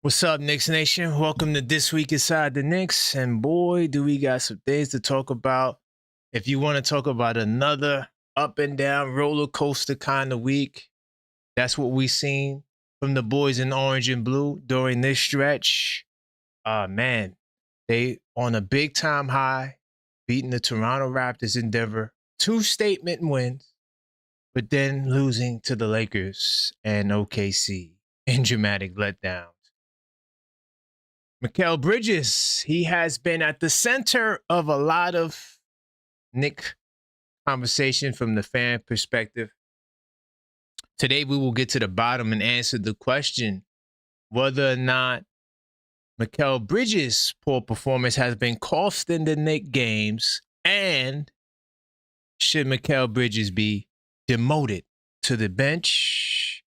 What's up, Knicks Nation? Welcome to This Week Inside the Knicks. And boy, do we got some things to talk about. If you want to talk about another up and down roller coaster kind of week, that's what we seen from the boys in orange and blue during this stretch. Man, they on a big time high, beating the Toronto Raptors in Denver. 2 statement wins, but then losing to the Lakers and OKC in dramatic letdowns. Mikal Bridges, he has been at the center of a lot of Knick conversation from the fan perspective. Today, we will get to the bottom and answer the question whether or not Mikal Bridges' poor performance has been costing the Knick games, and should Mikal Bridges be demoted to the bench?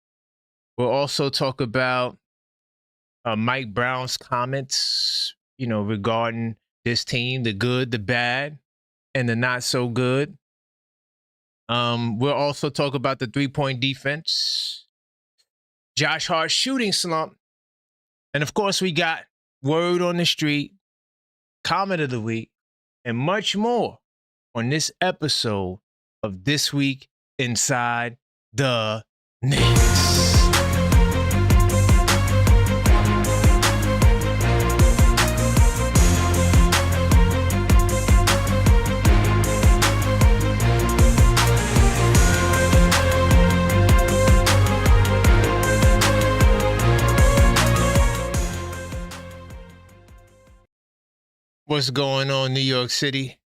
We'll also talk about Mike Brown's comments, regarding this team, the good, the bad, and the not so good. We'll also talk about the 3-point defense, Josh Hart shooting slump, and of course, we got word on the street, comment of the week, and much more on this episode of This Week Inside the Knicks. What's going on, New York City?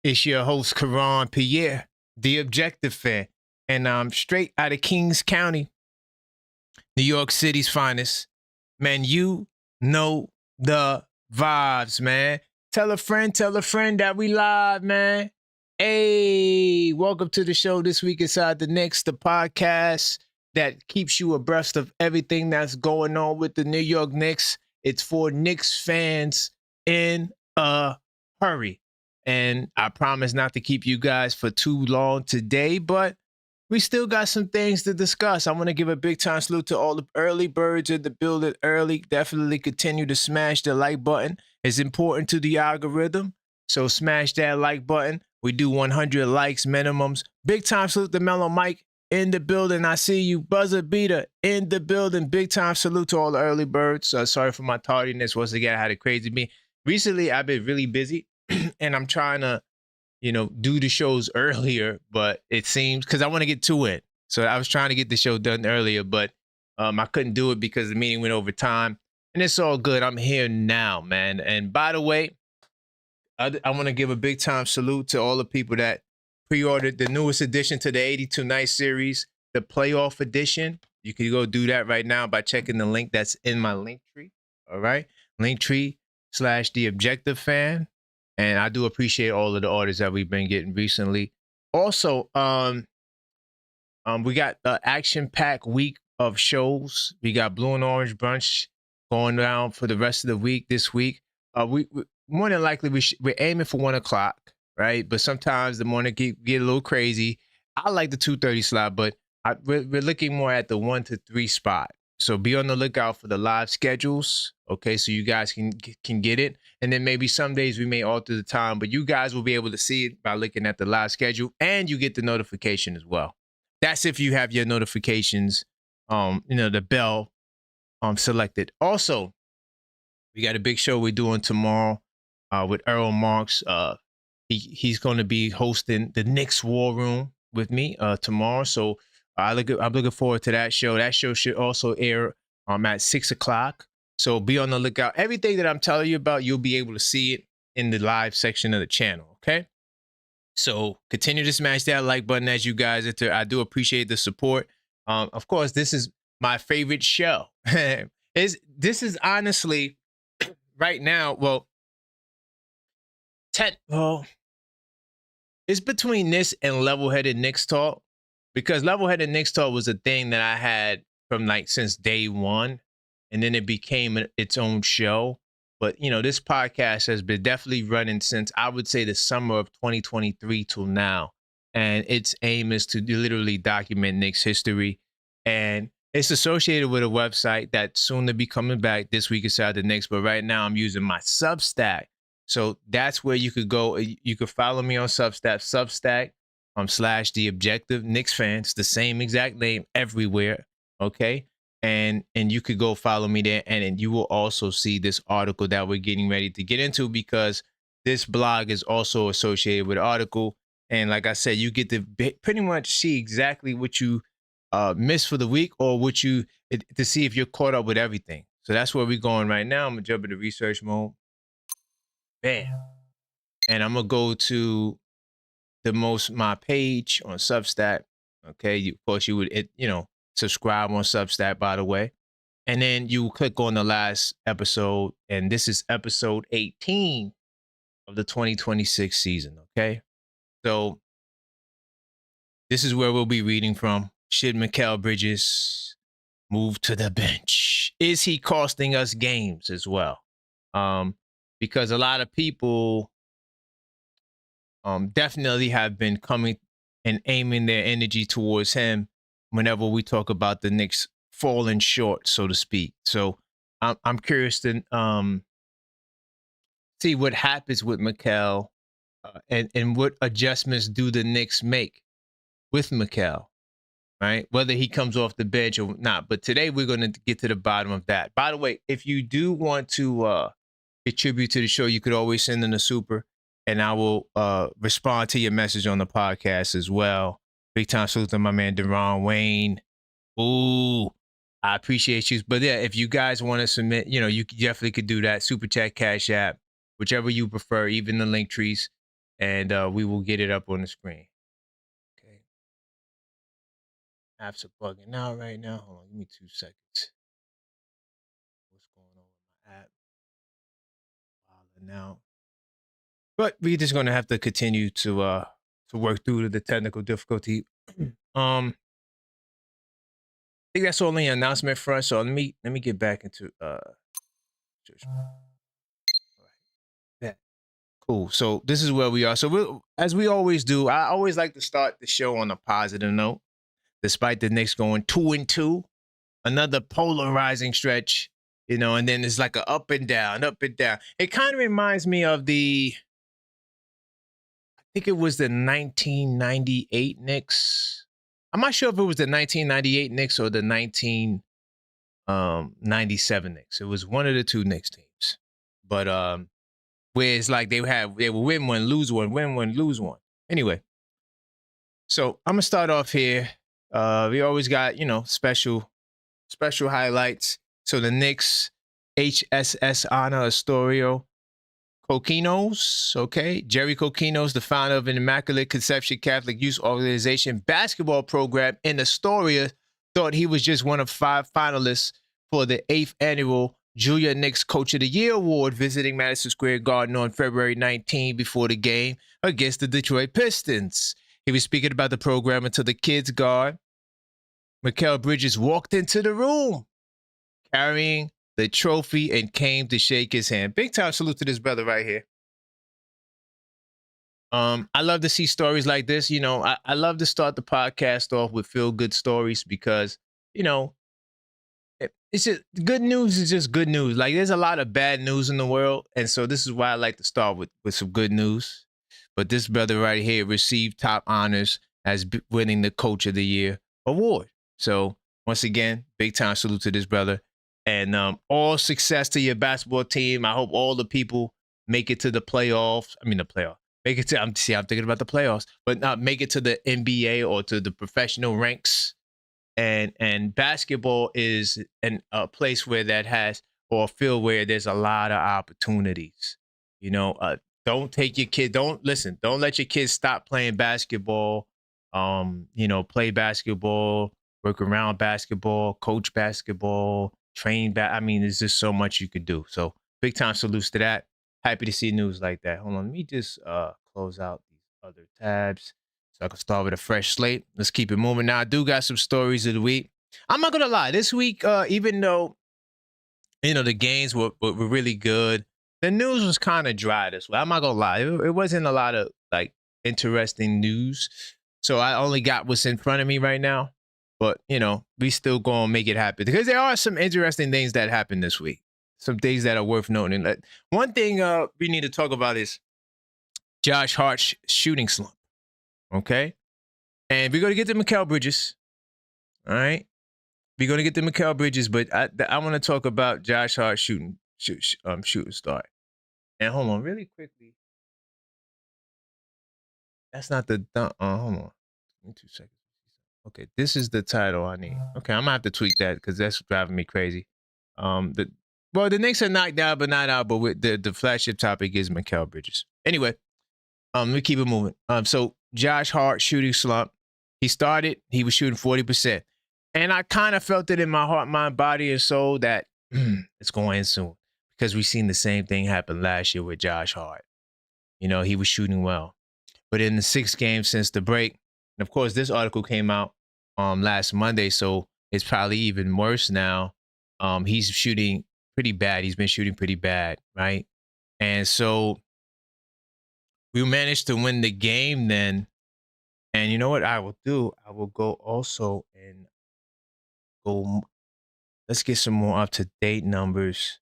It's your host, Karan Pierre, the Objective Fan, and I'm straight out of Kings County, New York City's finest. Man, you know the vibes, man. Tell a friend that we live, man. Hey, welcome to the show This Week Inside the Knicks, the podcast that keeps you abreast of everything that's going on with the New York Knicks. It's for Knicks fans in a hurry. And I promise not to keep you guys for too long today, but we still got some things to discuss. I want to give a big time salute to all the early birds in the building early. Definitely continue to smash the like button. It's important to the algorithm. So smash that like button. We do 100 likes minimums. Big time salute to Mellow Mike in the building. I see you. Buzzer Beater in the building. Big time salute to all the early birds. Sorry for my tardiness. Once again, I had a crazy meeting. Recently, I've been really busy, and I'm trying to, do the shows earlier, but it seems, because I want to get to it. So I was trying to get the show done earlier, but I couldn't do it because the meeting went over time, and it's all good. I'm here now, man. And by the way, I want to give a big time salute to all the people that pre-ordered the newest addition to the 82 Night series, the playoff edition. You can go do that right now by checking the link that's in my link tree. All right. Linktree/TheObjectiveFan. And I do appreciate all of the orders that we've been getting recently. Also, we got the action-packed week of shows. We got Blue and Orange Brunch going down for the rest of the week this week. We more than likely we're aiming for 1 o'clock, right? But sometimes the morning get a little crazy. I like the 2:30 slot, but we're looking more at the 1 to 3 spot. So be on the lookout for the live schedules, okay, so you guys can get it. And then maybe some days we may alter the time, but you guys will be able to see it by looking at the live schedule, and you get the notification as well. That's if you have your notifications, the bell selected. Also, we got a big show we're doing tomorrow with Earl Marks. He's going to be hosting the Knicks War Room with me tomorrow, so I'm looking forward to that show. That show should also air at 6 o'clock. So be on the lookout. Everything that I'm telling you about, you'll be able to see it in the live section of the channel, okay? So continue to smash that like button as you guys enter. I do appreciate the support. Of course, this is my favorite show. This is honestly, right now, it's between this and Level-Headed Knicks Talk. Because Level-Headed Knicks Talk was a thing that I had from since day one, and then it became its own show. But, this podcast has been definitely running since, I would say, the summer of 2023 till now. And its aim is to literally document Knicks history. And It's associated with a website that's soon to be coming back this week inside the Knicks. But right now, I'm using my Substack. So that's where you could go. You could follow me on Substack. Substack / The Objective Knicks fan. It's the same exact name everywhere. Okay. And you could go follow me there, and you will also see this article that we're getting ready to get into, because this blog is also associated with the article. And like I said, you get to pretty much see exactly what you missed for the week, or what you to see if you're caught up with everything. So that's where we're going right now. I'm gonna jump into research mode. Bam. And I'm gonna go to my page on Substack. Okay, of course you would subscribe on Substack, by the way. And then you click on the last episode, and this is episode 18 of the 2026 season. Okay. So this is where we'll be reading from. Should Mikal Bridges move to the bench? Is he costing us games as well? Because a lot of people definitely have been coming and aiming their energy towards him whenever we talk about the Knicks falling short, so to speak. So I'm curious to see what happens with Mikal, and what adjustments do the Knicks make with Mikal, right? Whether he comes off the bench or not. But today we're going to get to the bottom of that. By the way, if you do want to contribute to the show, you could always send in a super, and I will respond to your message on the podcast as well. Big time salute to my man, Deron Wayne. Ooh, I appreciate you. But yeah, if you guys want to submit, you definitely could do that. Super chat, Cash App, whichever you prefer, even the link trees, and we will get it up on the screen. Okay. Apps are bugging out right now. Hold on, give me 2 seconds. What's going on with my app? Now, but we're just gonna have to continue to work through the technical difficulty. I think that's only an announcement for us. So let me get back into church. All right. Yeah. Cool. So this is where we are. So as we always do, I always like to start the show on a positive note. Despite the Knicks going 2-2, another polarizing stretch, and then it's like a up and down, up and down. It kind of reminds me of I think it was the 1998 Knicks. I'm not sure if it was the 1998 Knicks or the 1997 Knicks. It was one of the two Knicks teams. But where it's like they would win one, lose one, win one, lose one. Anyway, so I'm gonna start off here. We always got, special highlights. So the Knicks, HSS Honor Astorio Coquinos, okay? Jerry Coquinos, the founder of an Immaculate Conception Catholic Youth Organization basketball program in Astoria, thought he was just one of 5 finalists for the 8th annual Junior Knicks Coach of the Year Award, visiting Madison Square Garden on February 19 before the game against the Detroit Pistons. He was speaking about the program until the kids' guard, Mikal Bridges, walked into the room carrying the trophy and came to shake his hand. Big time salute to this brother right here. I love to see stories like this. I love to start the podcast off with feel-good stories, because, it's just good news is just good news. Like, there's a lot of bad news in the world, and so this is why I like to start with some good news. But this brother right here received top honors as winning the Coach of the Year award. So once again, big time salute to this brother, and all success to your basketball team. I hope all the people make it to the playoffs. I mean, the playoff. Make it to I'm thinking about the playoffs, but not make it to the NBA or to the professional ranks. And basketball is a place where that has, or a field where there's a lot of opportunities. Don't take your kid. Don't let your kids stop playing basketball. Play basketball, work around basketball, coach basketball, train I mean, there's just so much you could do. So big time salutes to that. Happy to see news like that. Hold on, let me just close out these other tabs so I can start with a fresh slate. Let's keep it moving. Now, I do got some stories of the week. I'm not gonna lie, this week, even though the games were really good, the news was kind of dry this way. I'm not gonna lie, it wasn't a lot of like interesting news. So I only got what's in front of me right now. But, we still going to make it happen because there are some interesting things that happened this week. Some things that are worth noting. One thing we need to talk about is Josh Hart's shooting slump. Okay? And we're going to get to Mikal Bridges. All right? We're going to get to Mikal Bridges, but I want to talk about Josh Hart's shooting start. And hold on, really quickly. That's not the hold on. Give me 2 seconds. Okay, this is the title I need. Okay, I'm gonna have to tweak that because that's driving me crazy. The Knicks are knocked out, but not out. But with the flagship topic is Mikal Bridges. Anyway, let me keep it moving. So Josh Hart shooting slump. He was shooting 40%, and I kind of felt it in my heart, mind, body, and soul that it's going to end soon because we've seen the same thing happen last year with Josh Hart. He was shooting well, but in the 6 games since the break, and of course this article came out last Monday, so it's probably even worse now. He's shooting pretty bad. He's been shooting pretty bad, right? And so we managed to win the game then. And you know what I will do? I will go also and go. Let's get some more up-to-date numbers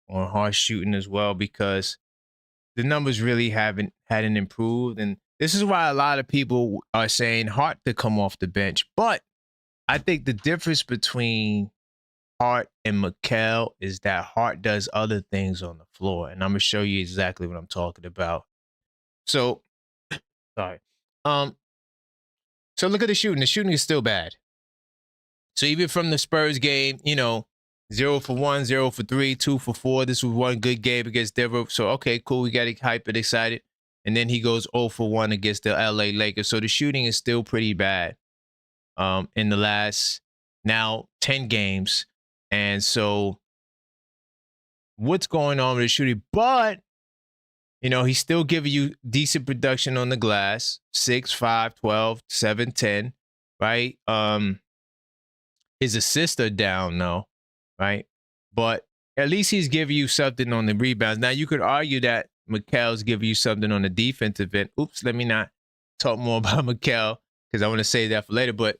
on Hart shooting as well, because the numbers really hadn't improved. And this is why a lot of people are saying Hart to come off the bench. But I think the difference between Hart and Mikal is that Hart does other things on the floor. And I'm going to show you exactly what I'm talking about. So, sorry. So look at the shooting. The shooting is still bad. So even from the Spurs game, 0 for 1, 0 for 3, 2 for 4. This was one good game against Denver. So, okay, cool. We got to hype it, excited. And then he goes 0 for 1 against the LA Lakers. So the shooting is still pretty bad in the last now 10 games. And so what's going on with the shooting? But, he's still giving you decent production on the glass. 6, 5, 12, 7, 10, right? His assists are down, though, right? But at least he's giving you something on the rebounds. Now, you could argue that Mikal's giving you something on the defensive end. Oops, let me not talk more about Mikal because I want to save that for later. But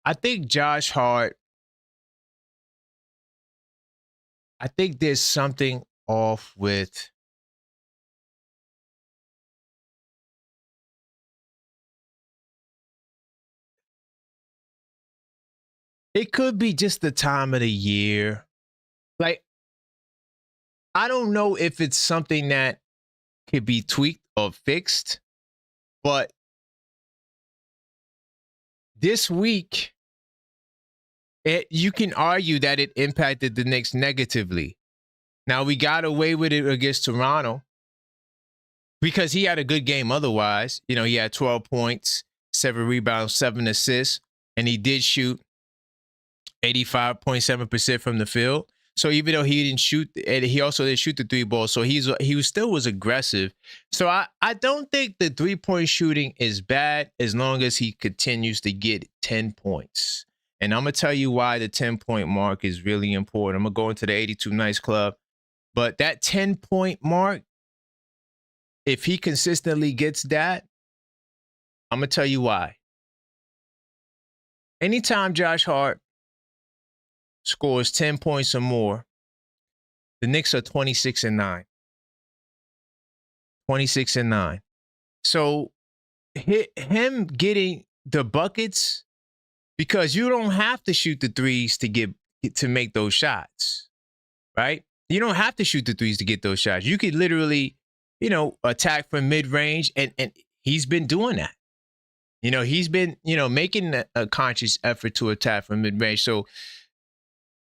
I think Josh Hart, I think there's something off with it could be just the time of the year. Like, I don't know if it's something that could be tweaked or fixed, but this week, you can argue that it impacted the Knicks negatively. Now, we got away with it against Toronto because he had a good game otherwise. He had 12 points, 7 rebounds, 7 assists, and he did shoot 85.7% from the field. So even though he didn't shoot, and he also didn't shoot the 3 ball, so he still was aggressive. So I don't think the 3-point shooting is bad as long as he continues to get 10 points. And I'm going to tell you why the 10-point mark is really important. I'm going to go into the 82 Nights Club. But that 10-point mark, if he consistently gets that, I'm going to tell you why. Anytime Josh Hart scores 10 points or more, the Knicks are 26-9. 26-9. So him getting the buckets, because you don't have to shoot the threes to make those shots, right? You don't have to shoot the threes to get those shots. You could literally, attack from mid-range, and he's been doing that. He's been, making a conscious effort to attack from mid-range. So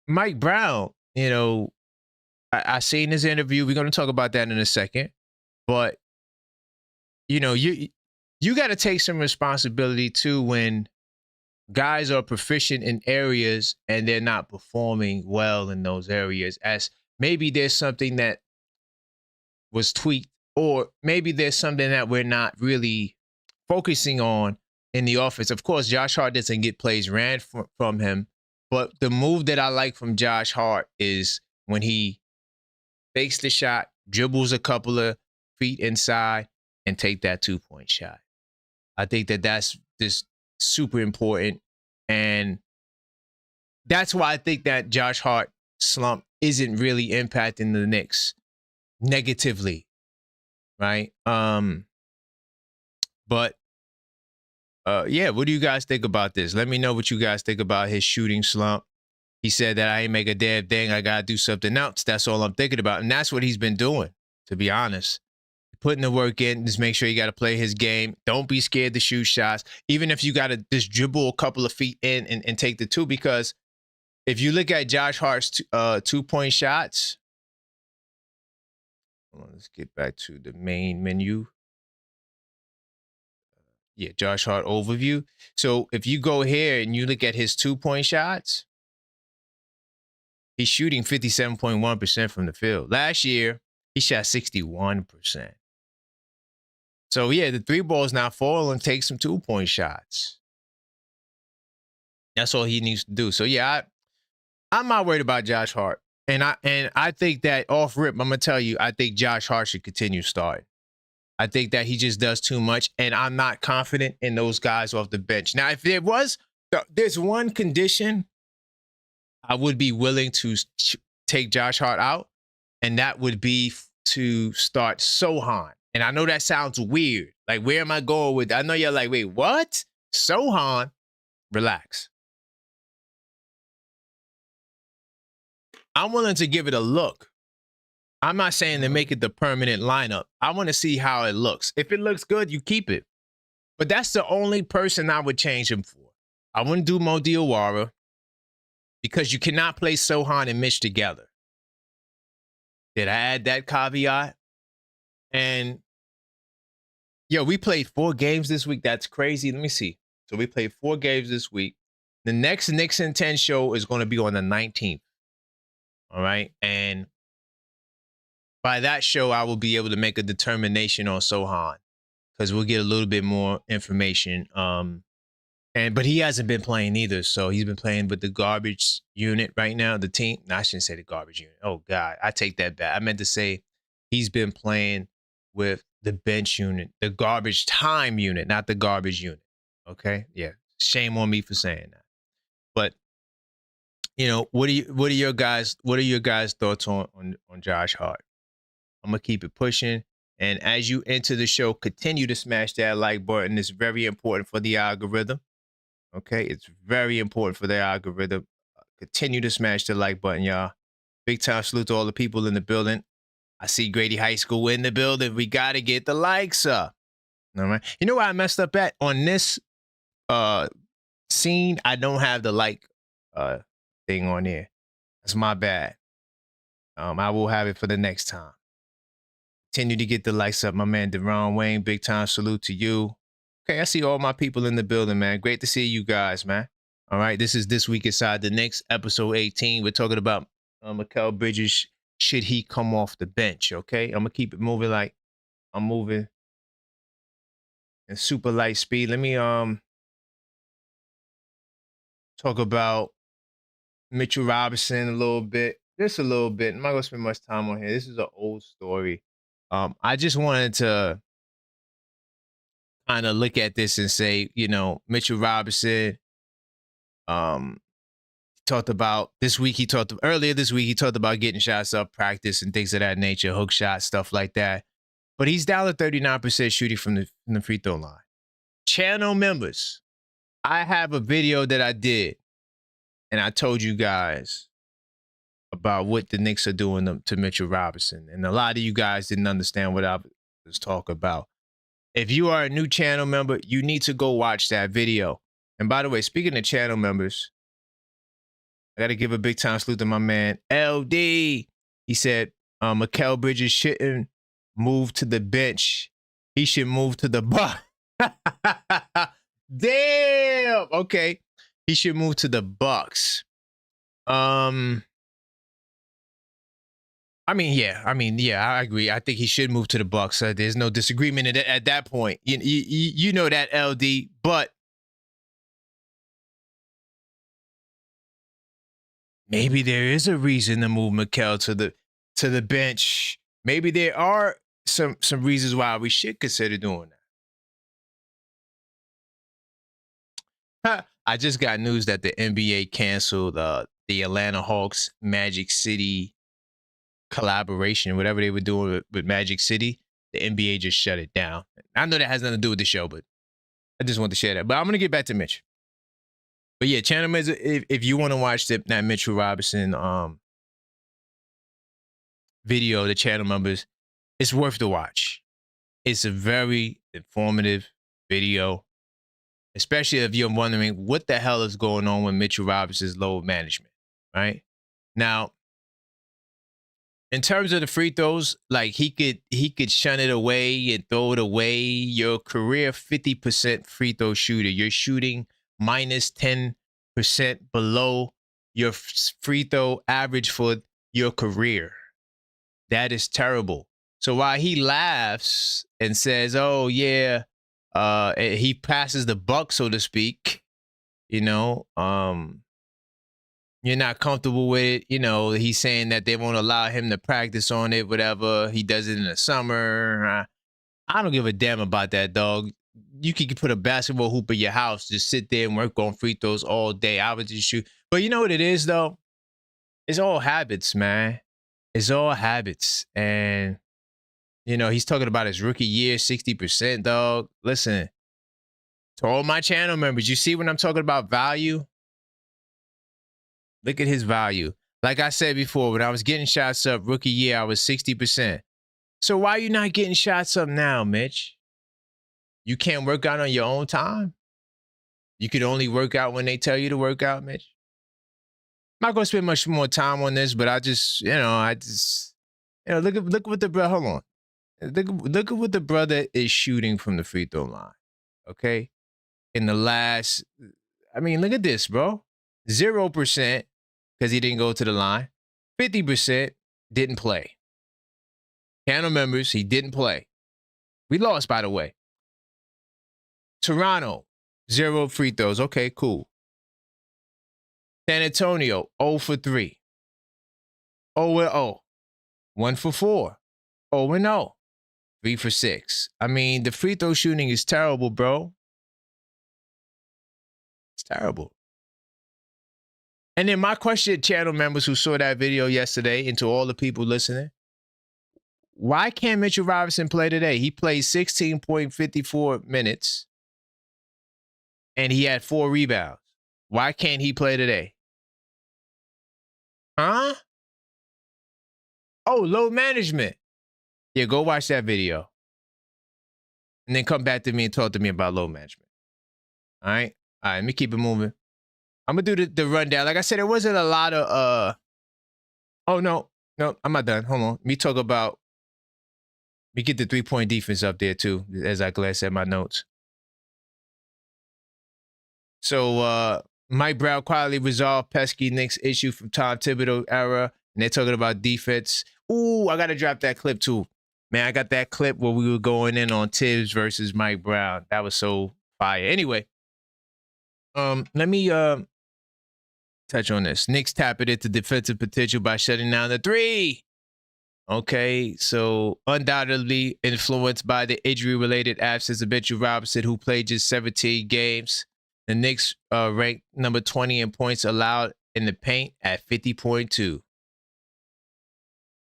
Mike Brown, I seen his interview. We're going to talk about that in a second. But, you got to take some responsibility too when guys are proficient in areas and they're not performing well in those areas, as maybe there's something that was tweaked, or maybe there's something that we're not really focusing on in the offense. Of course, Josh Hart doesn't get plays ran from him, but the move that I like from Josh Hart is when he fakes the shot, dribbles a couple of feet inside, and take that 2-point shot. I think that's just super important. And that's why I think that Josh Hart slump isn't really impacting the Knicks negatively, right? But yeah, what do you guys think about this? Let me know what you guys think about his shooting slump. He said that I ain't make a damn thing. I got to do something else. That's all I'm thinking about. And that's what he's been doing, to be honest. Putting the work in, just make sure you got to play his game. Don't be scared to shoot shots. Even if you got to just dribble a couple of feet in and take the two. Because if you look at Josh Hart's 2-point shots, let's get back to the main menu. Yeah, Josh Hart overview. So if you go here and you look at his 2-point shots, he's shooting 57.1% from the field. Last year, he shot 61%. So yeah, the 3 ball's not falling. Take some 2-point shots. That's all he needs to do. So yeah, I'm not worried about Josh Hart. And I think that off rip, I'm gonna tell you, I think Josh Hart should continue starting. I think that he just does too much, and I'm not confident in those guys off the bench. Now, if there's one condition I would be willing to take Josh Hart out, and that would be to start Sohan. And I know that sounds weird. Like, where am I going with that? I know you're like, wait, what? Sohan? Relax. I'm willing to give it a look. I'm not saying to make it the permanent lineup. I want to see how it looks. If it looks good, you keep it. But that's the only person I would change him for. I wouldn't do Mo Diawara because you cannot play Sohan and Mitch together. Did I add that caveat? And, yo, we played 4 games this week. That's crazy. Let me see. So we played 4 games this week. The next Knicks in 10 show is going to be on the 19th. All right? And by that show, I will be able to make a determination on Sohan because we'll get a little bit more information. But he hasn't been playing either. So he's been playing with the garbage unit right now, the team. No, I shouldn't say the garbage unit. Oh, God, I take that back. I meant to say he's been playing with the bench unit, the garbage time unit, not the garbage unit. Okay? Yeah. Shame on me for saying that. But, you know, what are your guys' thoughts on Josh Hart? I'm going to keep it pushing. And as you enter the show, continue to smash that like button. It's very important for the algorithm. Okay? It's very important for the algorithm. Continue to smash the like button, y'all. Big time salute to all the people in the building. I see Grady High School in the building. We got to get the likes up. All right? You know where I messed up at? On this scene, I don't have the like thing on there. That's my bad. I will have it for the next time. Continue to get the likes up, my man Deron Wayne. Big time salute to you. Okay, I see all my people in the building, man. Great to see you guys, man. All right, this is This Week Inside the Knicks, episode 18. We're talking about Mikal Bridges. Should he come off the bench? Okay, I'm gonna keep it moving like I'm moving in super light speed. Let me talk about Mitchell Robinson a little bit, just a little bit. I'm not gonna spend much time on here. This is an old story. I just wanted to kind of look at this and say, you know, Mitchell Robinson, talked about earlier this week, he talked about getting shots up, practice and things of that nature, hook shots, stuff like that. But he's down to 39% shooting from the free throw line. Channel members, I have a video that I did, and I told you guys about what the Knicks are doing to Mitchell Robinson. And a lot of you guys didn't understand what I was talking about. If you are a new channel member, you need to go watch that video. And by the way, speaking of channel members, I got to give a big time salute to my man, LD. He said, Mikal Bridges shouldn't move to the bench. He should move to the Bucks. Damn. Okay. He should move to the Bucks. I mean, yeah, I agree. I think he should move to the Bucks. There's no disagreement at that point. You know that, LD. But maybe there is a reason to move Mikal to the bench. Maybe there are some reasons why we should consider doing that. I just got news that the NBA canceled the Atlanta Hawks Magic City collaboration, whatever they were doing with Magic City. The NBA just shut it down. I know that has nothing to do with the show, but I just want to share that. But I'm gonna get back to Mitch. But yeah, channel members, if you want to watch that Mitchell Robinson video, the channel members, it's worth the watch. It's a very informative video, especially if you're wondering what the hell is going on with Mitchell Robinson's load management, right? Now, in terms of the free throws, like he could shun it away and throw it away. Your career 50% free throw shooter. You're shooting minus 10% below your free throw average for your career. That is terrible. So while he laughs and says, "Oh yeah," he passes the buck, so to speak. You know, you're not comfortable with it. You know, he's saying that they won't allow him to practice on it, whatever. He does it in the summer. I don't give a damn about that, dog. You could put a basketball hoop in your house, just sit there and work on free throws all day. I would just shoot. But you know what it is, though? It's all habits, man. It's all habits. And, you know, he's talking about his rookie year, 60%, dog. Listen, to all my channel members, you see when I'm talking about value? Look at his value. Like I said before, when I was getting shots up rookie year, I was 60%. So why are you not getting shots up now, Mitch? You can't work out on your own time? You could only work out when they tell you to work out, Mitch? I'm not going to spend much more time on this, but look what the brother, hold on. Look at what the brother is shooting from the free throw line, okay? In the last, I mean, look at this, bro. 0% because he didn't go to the line. 50% didn't play. Channel members, he didn't play. We lost, by the way. Toronto, 0 free throws. Okay, cool. San Antonio, 0 for 3. 0-0. 1 for 4. 0-0. 3 for 6. I mean, the free throw shooting is terrible, bro. It's terrible. And then my question, channel members who saw that video yesterday, and to all the people listening, why can't Mitchell Robinson play today? He played 16.54 minutes, and he had 4 rebounds. Why can't he play today? Huh? Oh, load management. Yeah, go watch that video. And then come back to me and talk to me about load management. All right? All right, let me keep it moving. I'm going to do the rundown. Like I said, there wasn't a lot of... Oh, no, I'm not done. Hold on. Let me get the 3-point defense up there, too, as I glance at my notes. So, Mike Brown quietly resolved pesky Knicks issue from Tom Thibodeau era, and they're talking about defense. Ooh, I got to drop that clip, too. Man, I got that clip where we were going in on Tibbs versus Mike Brown. That was so fire. Anyway, let me touch on this. Knicks tap it into defensive potential by shutting down the 3. Okay, so undoubtedly influenced by the injury-related absence of Mitchell Robinson, who played just 17 games. The Knicks ranked number 20 in points allowed in the paint at 50.2.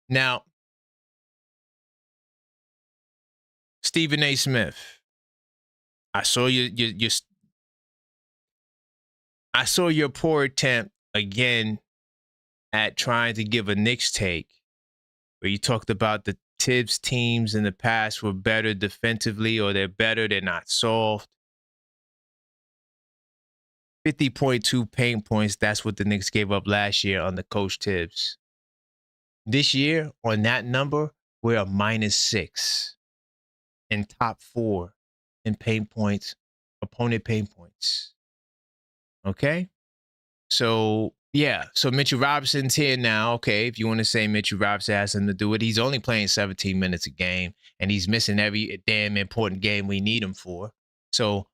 Now, Stephen A. Smith, I saw your poor attempt again at trying to give a Knicks take, where you talked about the Tibbs teams in the past were better defensively, or they're not soft. 50.2 paint points, that's what the Knicks gave up last year under Coach Tibbs. This year, on that number, we're a -6 in top 4 in paint points, opponent paint points. Okay? So, yeah. So Mitchell Robinson's here now. Okay, if you want to say Mitchell Robinson has something to do with it, he's only playing 17 minutes a game, and he's missing every damn important game we need him for. So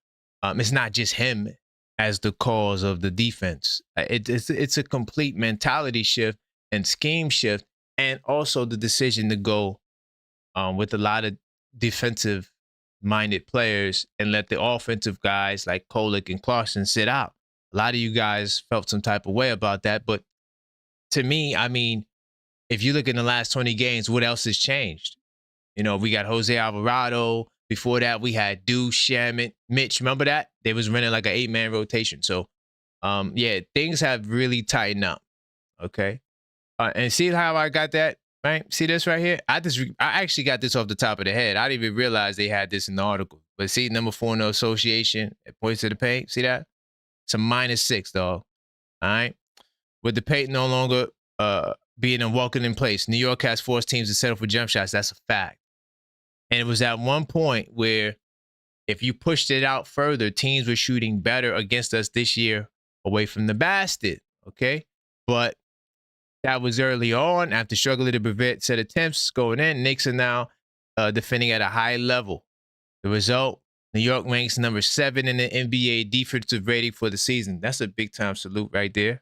it's not just him as the cause of the defense. It's a complete mentality shift and scheme shift, and also the decision to go with a lot of defensive-minded players and let the offensive guys like Kolek and Clarkson sit out. lot of you guys felt some type of way about that. But to me, I mean, if you look in the last 20 games, what else has changed? You know, we got Jose Alvarado. Before that, we had Deuce, Shamit, Mitch. Remember that? They was running like an 8-man rotation. So, yeah, things have really tightened up. Okay. And see how I got that? Right? See this right here? I actually got this off the top of the head. I didn't even realize they had this in the article. But see, number 4 in the association at points to the paint. See that? It's a -6, dog. All right. With the paint no longer being a walking in place, New York has forced teams to settle for jump shots. That's a fact. And it was at one point where if you pushed it out further, teams were shooting better against us this year away from the basket. Okay. But that was early on after struggling to prevent set attempts going in. Knicks are now defending at a high level. The result, New York ranks number 7 in the NBA defensive rating for the season. That's a big time salute right there.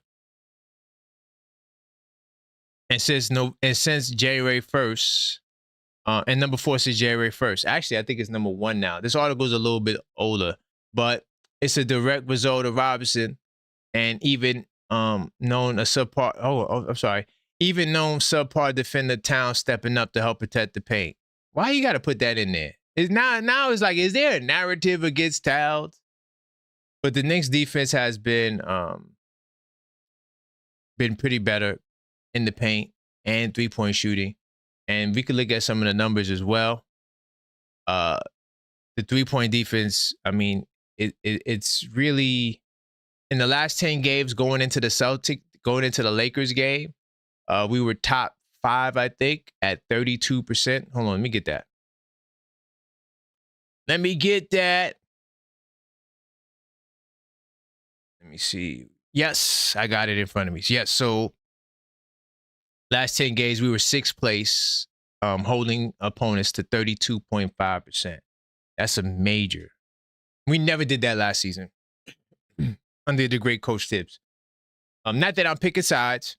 And since January 1st, and number 4 since January 1st. Actually, I think it's number 1 now. This article is a little bit older, but it's a direct result of Robinson and even known a subpar. I'm sorry. Even known subpar defender Town stepping up to help protect the paint. Why you got to put that in there? It's now it's like, is there a narrative against Towns? But the Knicks defense has been pretty better in the paint and 3-point shooting. And we could look at some of the numbers as well. The 3-point defense, I mean, it's really in the last 10 games going into the Lakers game, we were top 5, I think, at 32%. Hold on, let me get that. Let me see. Yes, I got it in front of me. Yes, so last 10 games, we were 6th place, holding opponents to 32.5%. That's a major. We never did that last season under the great Coach Tibbs. Not that I'm picking sides.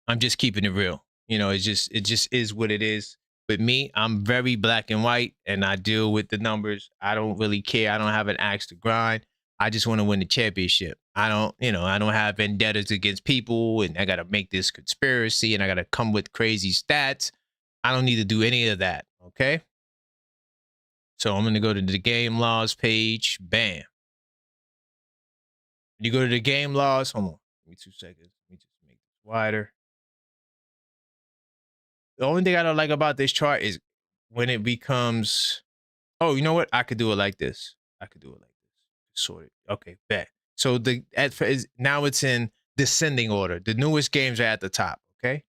I'm just keeping it real. You know, it just is what it is. With me, I'm very black and white, and I deal with the numbers. I don't really care. I don't have an axe to grind. I just want to win the championship. I don't have vendettas against people, and I got to make this conspiracy, and I got to come with crazy stats. I don't need to do any of that, okay? So I'm going to go to the game laws page. Bam. You go to the game laws. Hold on. Give me 2 seconds. Let me just make this wider. The only thing I don't like about this chart is when it becomes, oh, you know what? I could do it like this. Sorted. Okay, bet. So now it's in descending order. The newest games are at the top, okay?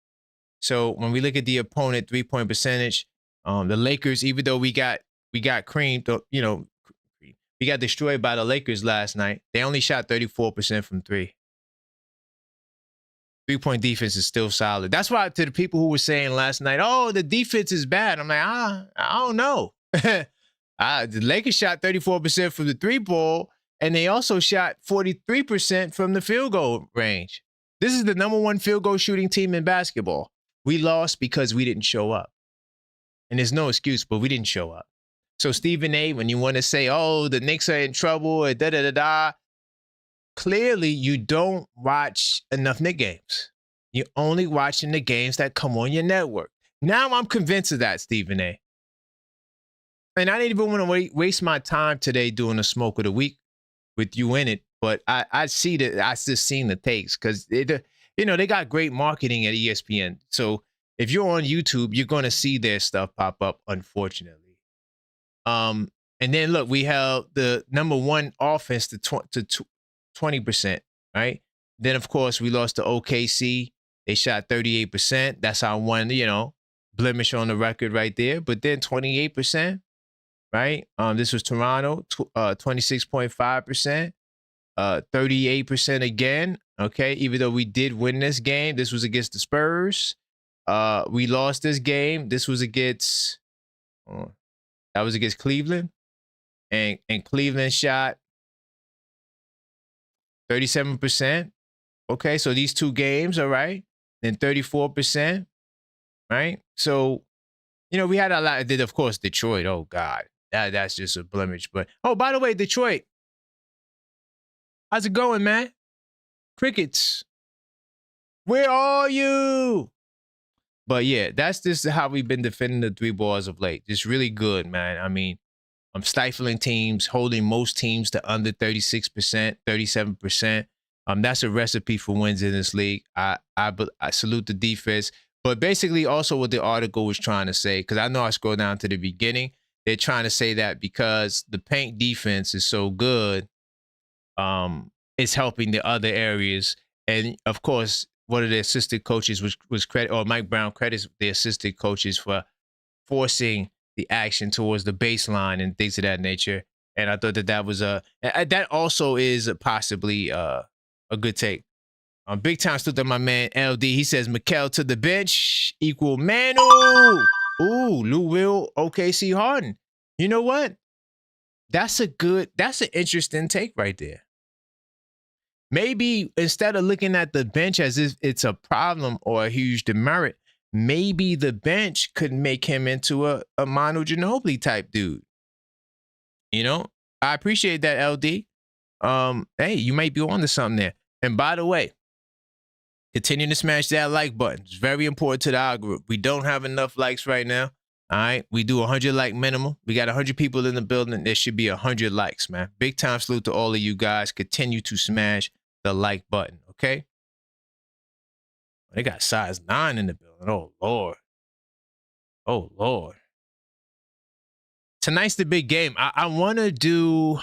So when we look at the opponent 3-point percentage, the Lakers, even though we got creamed, we got destroyed by the Lakers last night. They only shot 34% from 3. 3-point defense is still solid. That's why to the people who were saying last night, oh, the defense is bad. I'm like, I don't know. The Lakers shot 34% from the 3-ball, and they also shot 43% from the field goal range. This is the number 1 field goal shooting team in basketball. We lost because we didn't show up. And there's no excuse, but we didn't show up. So Stephen A., when you want to say, oh, the Knicks are in trouble, clearly you don't watch enough Knicks games. You're only watching the games that come on your network. Now I'm convinced of that, Stephen A. And I didn't even want to waste my time today doing a smoke of the week with you in it, but I see that I just seen the takes because they got great marketing at ESPN. So if you're on YouTube, you're going to see their stuff pop up, unfortunately. And then look, we held the number 1 offense to 20%, right? Then of course we lost to OKC. They shot 38%. That's our one, blemish on the record right there. But then 28%. Right? This was Toronto, 26.5%, 38% again. Okay, even though we did win this game, this was against the Spurs. We lost this game. This was against Cleveland, and Cleveland shot 37%. Okay, so these 2 games, all right, then 34%, right? So, we had a lot. Of course, Detroit. Oh God. That's just a blemish. But, oh, by the way, Detroit, How's it going, man? Crickets. Where are you? But yeah, that's just how we've been defending the three balls of late. Just really good, man. I mean, I'm stifling teams, holding most teams to under 36%, 37%. That's a recipe for wins in this league. I salute the defense. But basically also what the article was trying to say, because I know I scrolled down to the beginning, they're trying to say that because the paint defense is so good, it's helping the other areas. And of course, one of the assistant coaches was credit, or Mike Brown credits the assistant coaches for forcing the action towards the baseline and things of that nature. And I thought that was that also is possibly a good take. Big time stood up my man LD. He says Mikal to the bench equal Manu. Ooh, Lou Will, OKC Harden. You know what? That's an interesting take right there. Maybe instead of looking at the bench as if it's a problem or a huge demerit, maybe the bench could make him into a Manu Ginobili type dude. You know, I appreciate that, LD. Hey, you might be on to something there. And by the way, continue to smash that like button. It's very important to the algorithm. We don't have enough likes right now. All right, we do 100 like minimum. We got 100 people in the building. There should be 100 likes, man. Big time salute to all of you guys. Continue to smash the like button, okay? They got size 9 in the building. Oh, Lord. Oh, Lord. Tonight's the big game. I want to do,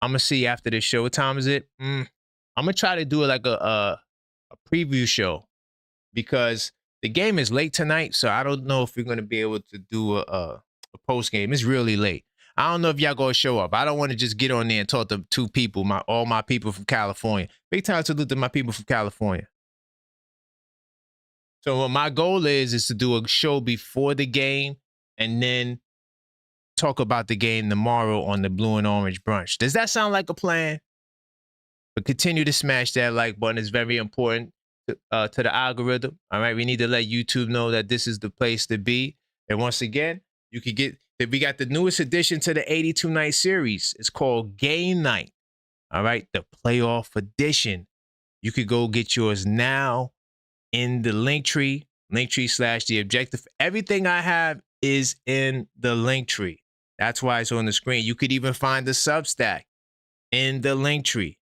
I'm going to see after this show. What time is it? I'm going to try to do like a preview show because the game is late tonight, so I don't know if we're going to be able to do a post game. It's really late. I don't know if y'all going to show up. I don't want to just get on there and talk to two people, all my people from California. Big time salute to my people from California. So what my goal is to do a show before the game and then talk about the game tomorrow on the Blue and Orange Brunch. Does that sound like a plan? But continue to smash that like button. It's very important to the algorithm. All right, we need to let YouTube know that this is the place to be. And once again, you can get that we got the newest addition to the 82 night series. It's called Game Night. All right, the playoff edition. You could go get yours now in the Linktree /The Objective. Everything I have is in the Linktree. That's why it's on the screen. You could even find the Substack in the Linktree.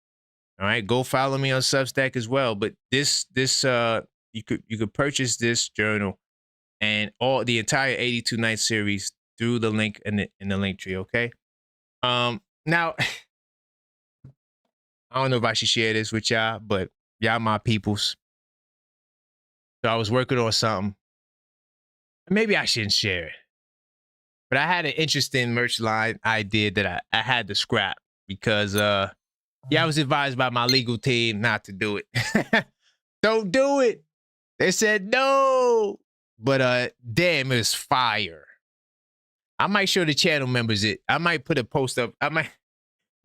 All right, go follow me on Substack as well. But this you could purchase this journal and all the entire 82 night series through the link in the Linktree. Okay. Now I don't know if I should share this with y'all, but y'all my peoples. So I was working on something. Maybe I shouldn't share it. But I had an interesting merch line idea that I had to scrap because I was advised by my legal team not to do it. Don't do it. They said no. But damn, it was fire. I might show the channel members it. I might put a post up. I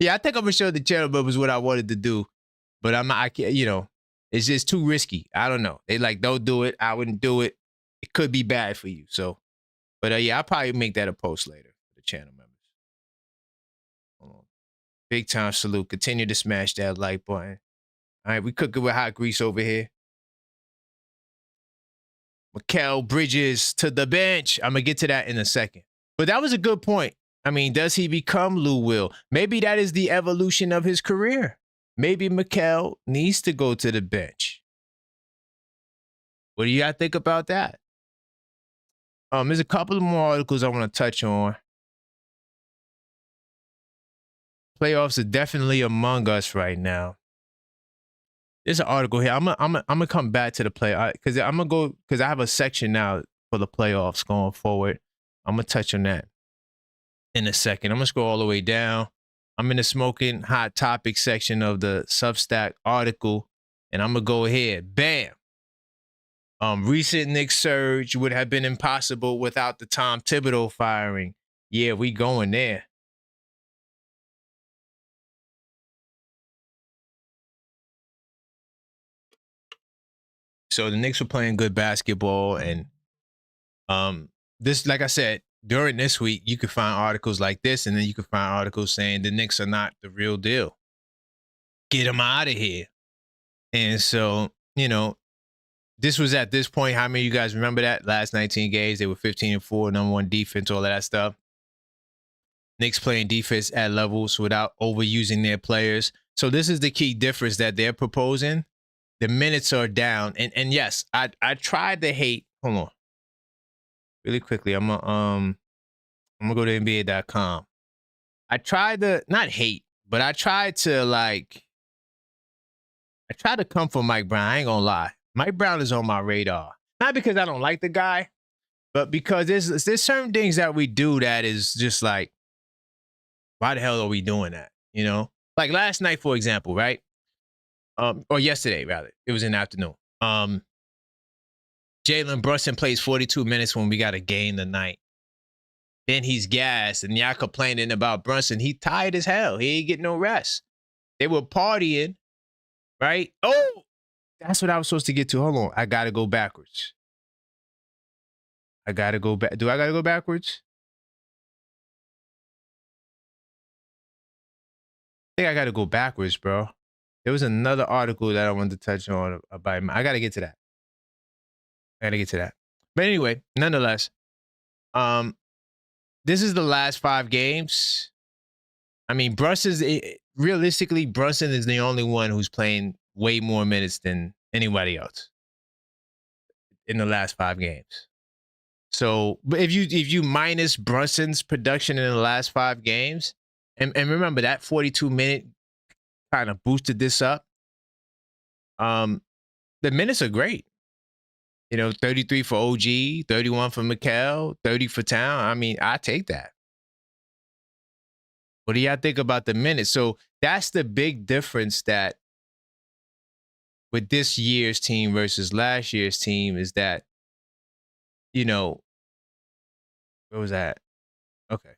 think I'm gonna show the channel members what I wanted to do. But I can't, it's just too risky. I don't know. They like, don't do it. I wouldn't do it. It could be bad for you. So, but yeah, I'll probably make that a post later for the channel members. Hold on. Big time salute. Continue to smash that like button. All right, we cooking with hot grease over here. Mikal Bridges to the bench. I'm going to get to that in a second. But that was a good point. I mean, does he become Lou Will? Maybe that is the evolution of his career. Maybe Mikal needs to go to the bench. What do you guys think about that? There's a couple of more articles I want to touch on. Playoffs are definitely among us right now. There's an article here. I'm gonna come back to the play because I have a section now for the playoffs going forward. I'm gonna touch on that in a second. I'm gonna scroll all the way down. I'm in the smoking hot topic section of the Substack article, and I'm gonna go ahead. Bam. Recent Knicks surge would have been impossible without the Tom Thibodeau firing. Yeah, we going there. So the Knicks were playing good basketball, and this, like I said, during this week, you could find articles like this, and then you could find articles saying the Knicks are not the real deal. get him out of here. And so, you know, this was at this point. How many of you guys remember that? Last 19 games, they were 15-4, #1 defense, all of that stuff. Knicks playing defense at levels without overusing their players. So this is the key difference that they're proposing. The minutes are down. And yes, I tried to hate. Hold on. Really quickly, I'm gonna go to NBA.com. I tried to not hate, but I tried to come for Mike Brown. I ain't gonna lie. Mike Brown is on my radar. Not because I don't like the guy, but because there's certain things that we do that is just like, why the hell are we doing that? You know? Like last night, for example, right? Or yesterday, rather. It was in the afternoon. Jalen Brunson plays 42 minutes when we got a game tonight. Then he's gassed, and y'all complaining about Brunson. He tired as hell. He ain't getting no rest. They were partying, right? Oh, that's what I was supposed to get to. Hold on. I got to go backwards. I got to go back. Do I got to go backwards? I think I got to go backwards, bro. There was another article that I wanted to touch on about him. I got to get to that. But anyway, nonetheless, this is the last 5 games. I mean, realistically, Brunson is the only one who's playing way more minutes than anybody else in the last 5 games. So, but if you minus Brunson's production in the last 5 games, and remember that 42-minute kind of boosted this up. The minutes are great. 33 for OG, 31 for Mikal, 30 for Town. I mean, I take that. What do y'all think about the minutes? So that's the big difference that with this year's team versus last year's team is that, where was that? Okay.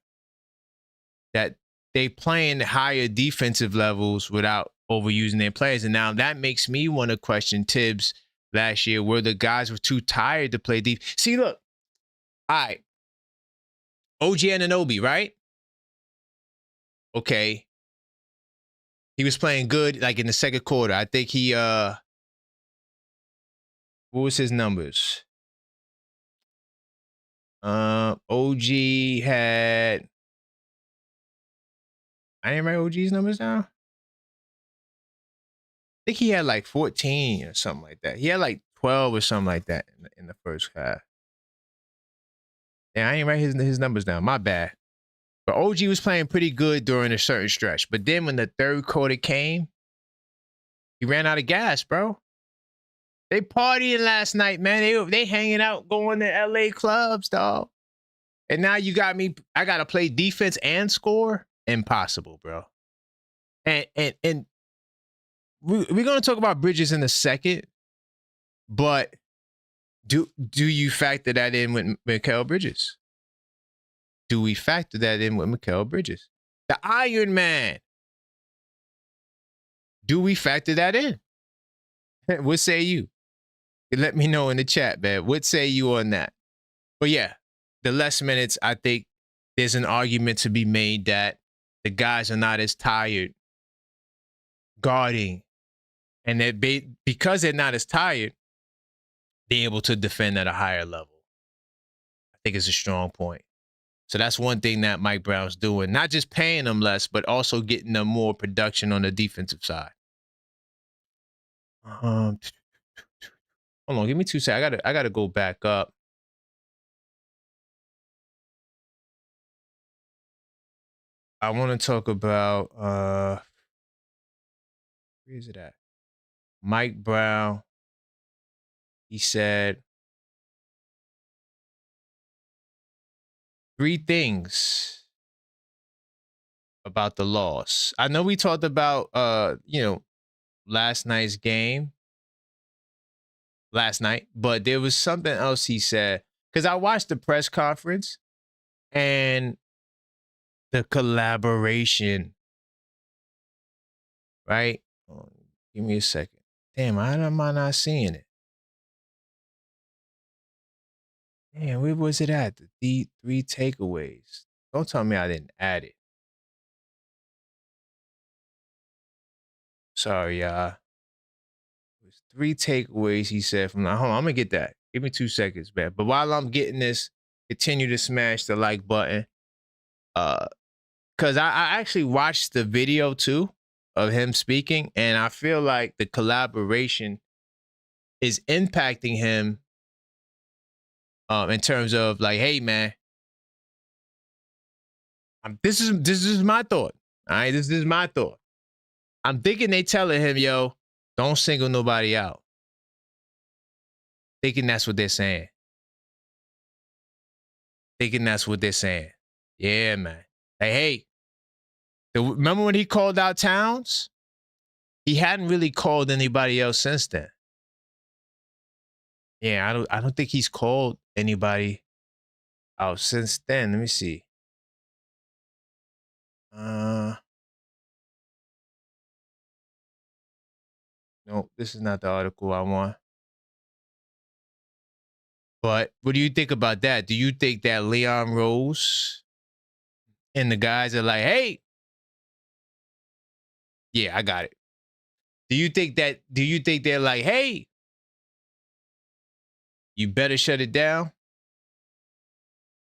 That they playing higher defensive levels without overusing their players. And now that makes me want to question Tibbs last year, where the guys were too tired to play deep. See, look. All right. OG Anunoby, right? Okay. He was playing good like in the second quarter. I think he what was his numbers? OG had, I didn't write OG's numbers down. I think he had like 14 or something like that. He had like 12 or something like that in the first half. Yeah, I ain't write his numbers down. My bad. But OG was playing pretty good during a certain stretch. But then when the third quarter came, he ran out of gas, bro. They partying last night, man. They hanging out, going to LA clubs, dog. And now you got me. I gotta play defense and score. Impossible, bro. And we're gonna talk about Bridges in a second, but do you factor that in with Mikal Bridges? Do we factor that in with Mikal Bridges? The Iron Man. Do we factor that in? What say you? Let me know in the chat, man. What say you on that? But yeah, the less minutes, I think there's an argument to be made that the guys are not as tired guarding. And because they're not as tired, they're able to defend at a higher level. I think it's a strong point. So that's one thing that Mike Brown's doing. Not just paying them less, but also getting them more production on the defensive side. Hold on, give me 2 seconds. I gotta go back up. I want to talk about where is it at? Mike Brown. He said 3 things about the loss. I know we talked about last night's game last night, but there was something else he said, because I watched the press conference and the collaboration, right? Oh, give me a second. Damn, how am I not seeing it? Damn, where was it at? The 3 takeaways. Don't tell me I didn't add it. Sorry, y'all. There's 3 takeaways he said from hold on, I'm gonna get that. Give me 2 seconds, man. But while I'm getting this, continue to smash the like button. Because I actually watched the video too of him speaking, and I feel like the collaboration is impacting him in terms of like, hey man, this is my thought. All right, this is my thought. I'm thinking they telling him, yo, don't single nobody out. Thinking that's what they're saying. Thinking that's what they're saying. Yeah, man. Hey, remember when he called out Towns? He hadn't really called anybody else since then. Yeah, I don't think he's called anybody out since then. Let me see. No, this is not the article I want. But what do you think about that? Do you think that Leon Rose and the guys are like, hey, yeah, I got it. Do you think they're like, hey, you better shut it down?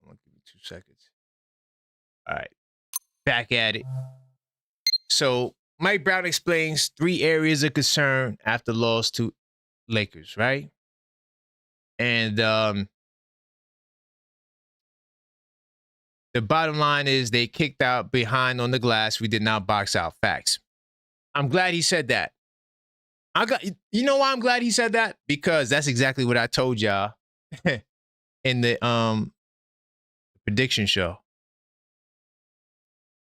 I'm gonna give you 2 seconds. All right, back at it. So Mike Brown explains 3 areas of concern after loss to Lakers, right? And the bottom line is they kicked out behind on the glass. We did not box out. Facts. I'm glad he said that. You know why I'm glad he said that? Because that's exactly what I told y'all in the prediction show.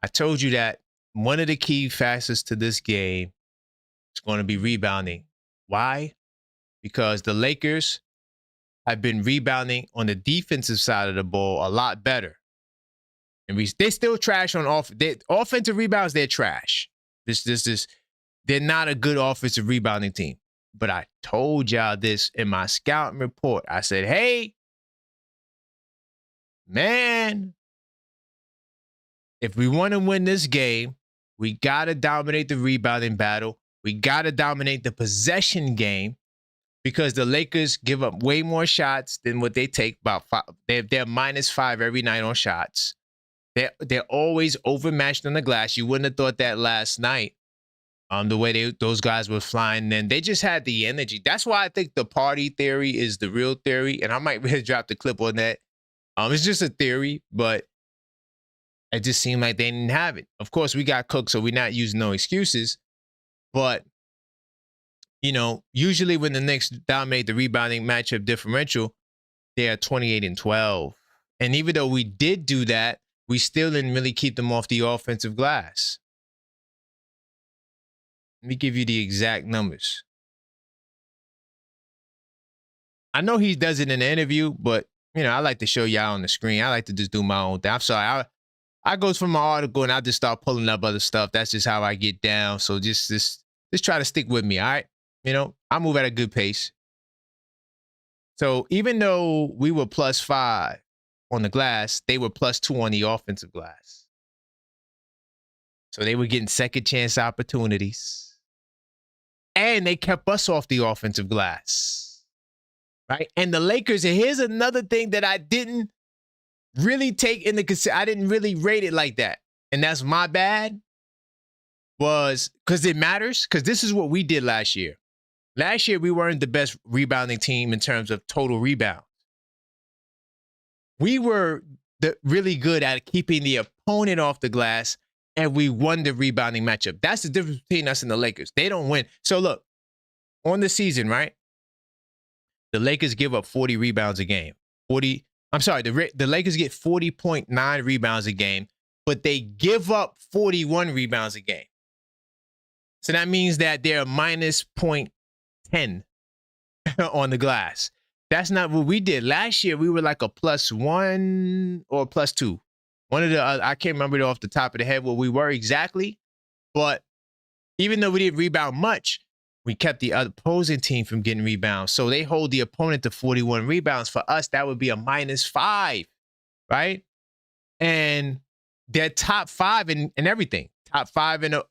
I told you that one of the key factors to this game is going to be rebounding. Why? Because the Lakers have been rebounding on the defensive side of the ball a lot better. And they still trash on offensive rebounds. They're trash. They're not a good offensive rebounding team. But I told y'all this in my scouting report. I said, hey, man, if we want to win this game, we got to dominate the rebounding battle. We got to dominate the possession game because the Lakers give up way more shots than what they take. About 5. They're -5 every night on shots. They're always overmatched on the glass. You wouldn't have thought that last night. The way those guys were flying, and they just had the energy. That's why I think the party theory is the real theory, and I might really drop the clip on that. It's just a theory, but it just seemed like they didn't have it. Of course, we got cooked, so we're not using no excuses. But, you know, usually when the Knicks dominate the rebounding matchup differential, they are 28-12. And even though we did do that, we still didn't really keep them off the offensive glass. Let me give you the exact numbers. I know he does it in the interview, but, you know, I like to show y'all on the screen. I like to just do my own thing. I'm sorry. I goes from my article and I just start pulling up other stuff. That's just how I get down. So just try to stick with me, all right? You know, I move at a good pace. So even though we were +5 on the glass, they were +2 on the offensive glass. So they were getting second chance opportunities. And they kept us off the offensive glass, right? And the Lakers, and here's another thing that I didn't really take into consideration. I didn't really rate it like that. And that's my bad, was because it matters, because this is what we did last year. Last year, we weren't the best rebounding team in terms of total rebounds. We were really good at keeping the opponent off the glass, and we won the rebounding matchup. That's the difference between us and the Lakers. They don't win. So look, on the season, right? The Lakers give up 40 rebounds a game. The Lakers get 40.9 rebounds a game, but they give up 41 rebounds a game. So that means that they're -0.10 on the glass. That's not what we did. Last year, we were like a +1 or +2. One of the, I can't remember it off the top of the head what we were exactly, but even though we didn't rebound much, we kept the opposing team from getting rebounds. So they hold the opponent to 41 rebounds. For us, that would be a -5, right? And they're top 5 in everything. top 5 in the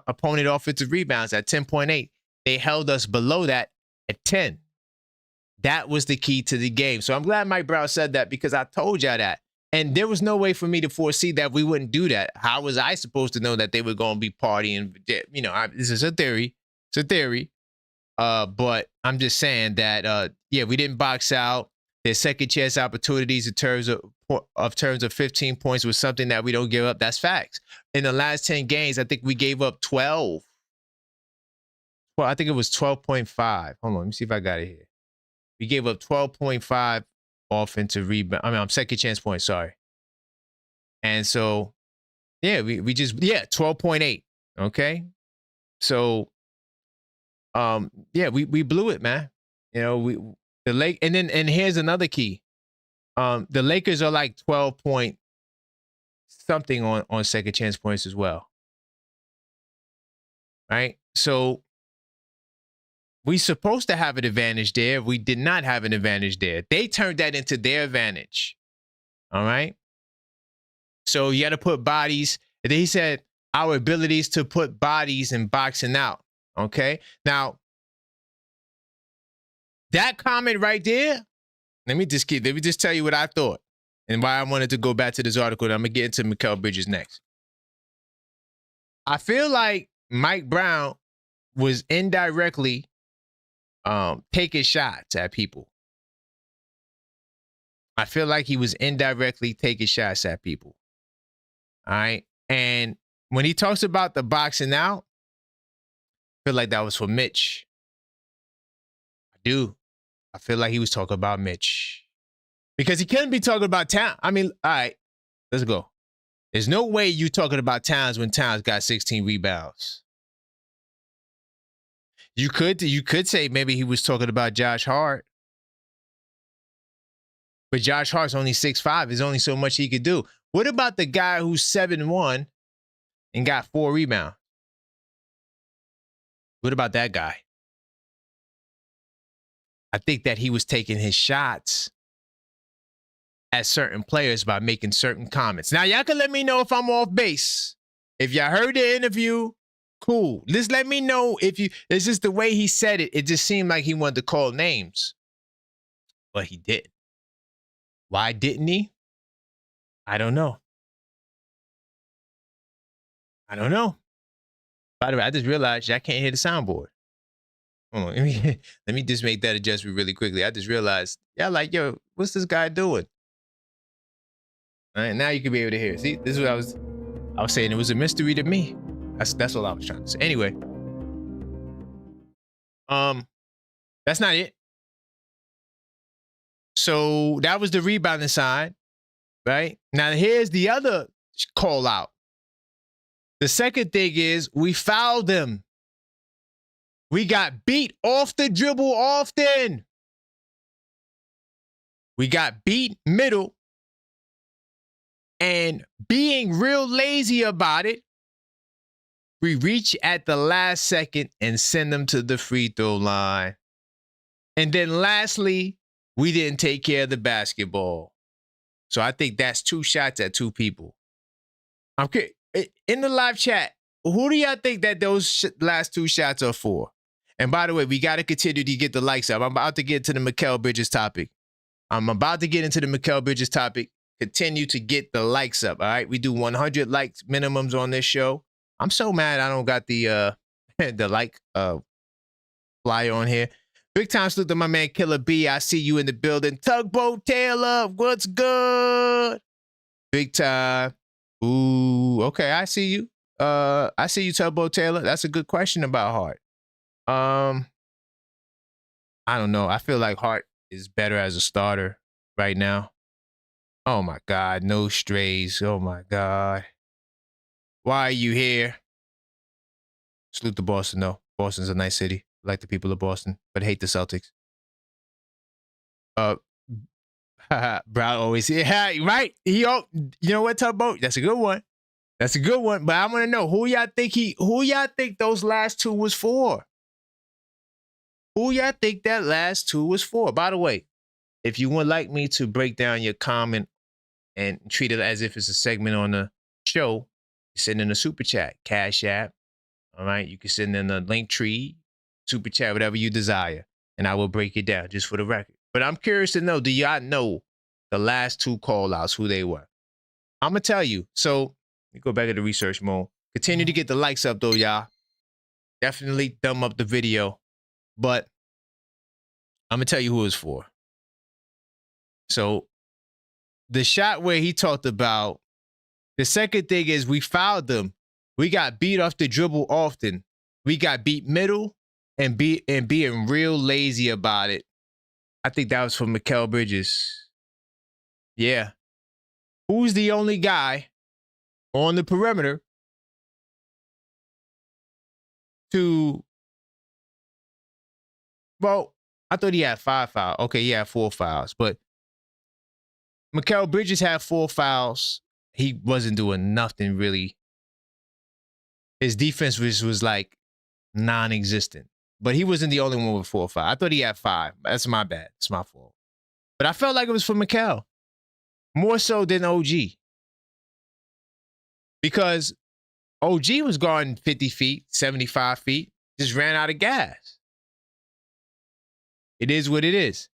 opponent offensive rebounds at 10.8. They held us below that at 10. That was the key to the game. So I'm glad Mike Brown said that, because I told y'all that. And there was no way for me to foresee that we wouldn't do that. How was I supposed to know that they were going to be partying? You know, this is a theory. It's a theory. But I'm just saying that, yeah, we didn't box out. Their second chance opportunities in terms of 15 points was something that we don't give up. That's facts. In the last 10 games, I think we gave up 12. Well, I think it was 12.5. Hold on, let me see if I got it here. We gave up 12.5 offensive rebound. Second chance points, sorry. And so, yeah, we just 12.8. Okay. So, yeah, we blew it, man. You know, and here's another key. The Lakers are like 12 point something on second chance points as well. Right? So we supposed to have an advantage there. We did not have an advantage there. They turned that into their advantage. All right. So you got to put bodies. He said our abilities to put bodies in boxing out. Okay. Now, that comment right there, let me just tell you what I thought and why I wanted to go back to this article. And I'm going to get into Mikal Bridges next. I feel like Mike Brown was indirectly taking shots at people. I feel like he was indirectly taking shots at people. All right. And when he talks about the boxing out, I feel like that was for Mitch. I do. I feel like he was talking about Mitch. Because he couldn't be talking about Towns. I mean, all right, let's go. There's no way you talking about Towns when Towns got 16 rebounds. You could say maybe he was talking about Josh Hart. But Josh Hart's only 6'5". There's only so much he could do. What about the guy who's 7'1" and got 4 rebounds? What about that guy? I think that he was taking his shots at certain players by making certain comments. Now, y'all can let me know if I'm off base. If y'all heard the interview, cool. Just let me know if it's just the way he said it. It just seemed like he wanted to call names. But he didn't. Why didn't he? I don't know. I don't know. By the way, I just realized I can't hear the soundboard. Hold on, let me just make that adjustment really quickly. I just realized, yeah, like, yo, what's this guy doing? All right, now you can be able to hear. See, this is what I was saying. It was a mystery to me. That's all I was trying to say. Anyway, that's not it. So that was the rebounding side, right? Now here's the other call out. The second thing is we fouled them. We got beat off the dribble often. We got beat middle. And being real lazy about it, we reach at the last second and send them to the free throw line. And then lastly, we didn't take care of the basketball. So I think that's 2 shots at 2 people. Okay, in the live chat, who do y'all think that those last 2 shots are for? And by the way, we got to continue to get the likes up. I'm about to get to the Mikal Bridges topic. Continue to get the likes up, all right? We do 100 likes minimums on this show. I'm so mad I don't got the the like flyer on here. Big time salute to my man Killer B. I see you in the building. Tugboat Taylor, what's good? Big time. Ooh, okay, I see you. I see you, Tugboat Taylor. That's a good question about Hart. I don't know. I feel like Hart is better as a starter right now. Oh my God, no strays. Oh my God. Why are you here? Salute to Boston, though. Boston's a nice city. I like the people of Boston, but hate the Celtics. Brown always, yeah, right? You know what, Tugboat? That's a good one. That's a good one. But I want to know who y'all think those last 2 was for? Who y'all think that last 2 was for? By the way, if you would like me to break down your comment and treat it as if it's a segment on the show, send in a super chat, Cashapp. All right. You can send in a link tree, super chat, whatever you desire. And I will break it down just for the record. But I'm curious to know, do y'all know the last two call outs, who they were? I'm going to tell you. So let me go back to the research mode. Continue to get the likes up, though, y'all. Definitely thumb up the video. But I'm going to tell you who it's for. So the shot where he talked about, the second thing is we fouled them. We got beat off the dribble often. We got beat middle and being real lazy about it. I think that was from Mikal Bridges. Yeah. Who's the only guy on the perimeter to, well, I thought he had 5 fouls. Okay, he had 4 fouls. But Mikal Bridges had 4 fouls. He wasn't doing nothing really. His defense was like non-existent. But he wasn't the only one with 4 or 5. I thought he had 5. That's my bad. It's my fault. But I felt like it was for Mikal. More so than OG. Because OG was guarding 50 feet, 75 feet. Just ran out of gas. It is what it is.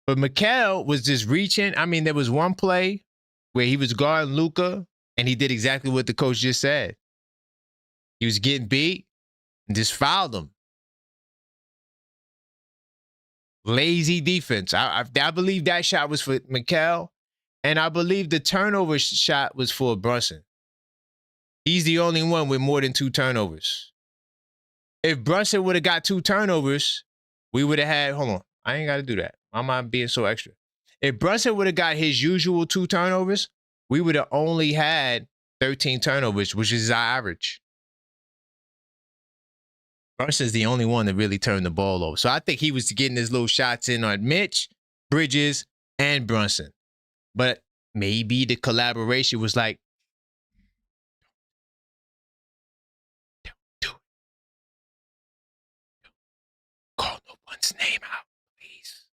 But Mikal was just reaching. I mean, there was one play where he was guarding Luka, and he did exactly what the coach just said. He was getting beat and just fouled him. Lazy defense. I believe that shot was for Mikal, and I believe the turnover shot was for Brunson. He's the only one with more than 2 turnovers. If Brunson would have got 2 turnovers, we would have had, hold on, I ain't got to do that. Why am I being so extra? If Brunson would have got his usual 2 turnovers, we would have only had 13 turnovers, which is our average. Brunson's the only one that really turned the ball over. So I think he was getting his little shots in on Mitch, Bridges, and Brunson. But maybe the collaboration was like, don't do it. Call no one's name out, please.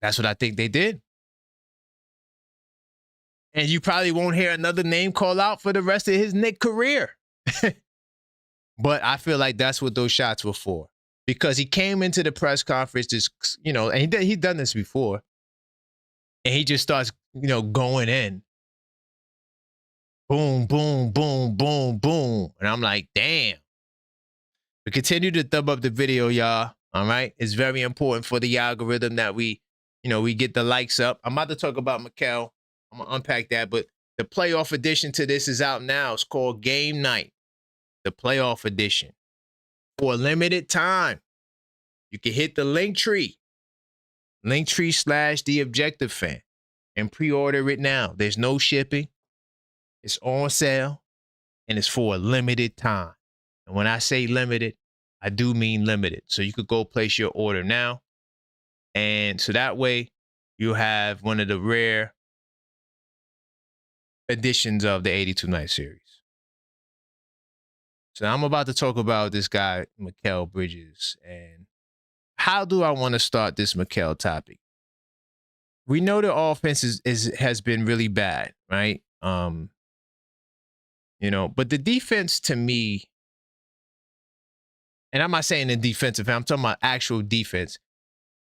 That's what I think they did. And you probably won't hear another name call out for the rest of his Knicks career. But I feel like that's what those shots were for. Because he came into the press conference, just, you know, and he'd done this before. And he just starts, you know, going in. Boom, boom, boom, boom, boom. And I'm like, damn. But continue to thumb up the video, y'all. All right? It's very important for the algorithm that we, you know, we get the likes up. I'm about to talk about Mikal. I'm going to unpack that. But the playoff edition to this is out now. It's called Game Night. The playoff edition. For a limited time. You can hit the link tree. Linktree/TheObjectiveFan. And pre-order it now. There's no shipping. It's on sale. And it's for a limited time. And when I say limited, I do mean limited. So you could go place your order now. And so that way you have one of the rare editions of the 82 Night series. So I'm about to talk about this guy, Mikal Bridges. And how do I want to start this Mikal topic? We know the offense has been really bad, right? You know, but the defense to me, and I'm not saying the defensive, I'm talking about actual defense.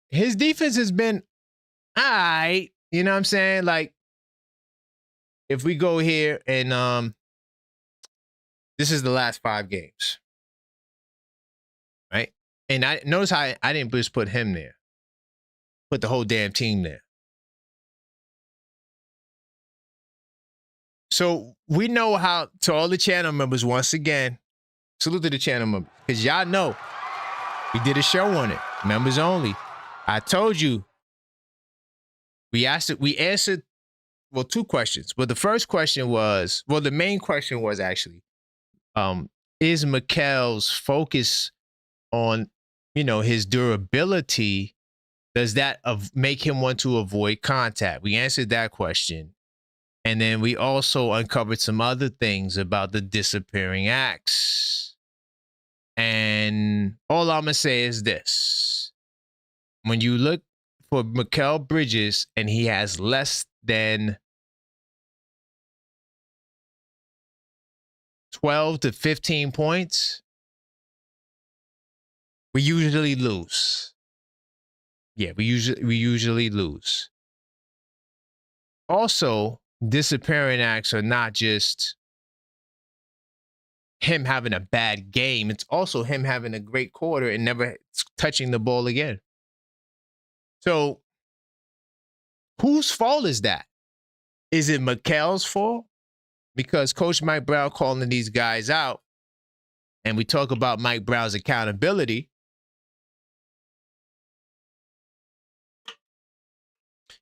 His defense has been all right. You know what I'm saying? Like, if we go here and this is the last 5 games, right? And I notice how I didn't just put him there. Put the whole damn team there. So we know how, to all the channel members, once again, salute to the channel members, because y'all know we did a show on it, members only. I told you, we answered, well, 2 questions. Well, the first question was, well, the main question was actually, is Mikal's focus on, you know, his durability, does that make him want to avoid contact? We answered that question. And then we also uncovered some other things about the disappearing acts. And all I'm going to say is this. When you look for Mikal Bridges and he has less than 12 to 15 points, we usually lose. Yeah, we usually lose. Also, disappearing acts are not just him having a bad game. It's also him having a great quarter and never touching the ball again. So, whose fault is that? Is it Mikal's fault? Because Coach Mike Brown calling these guys out, and we talk about Mike Brown's accountability.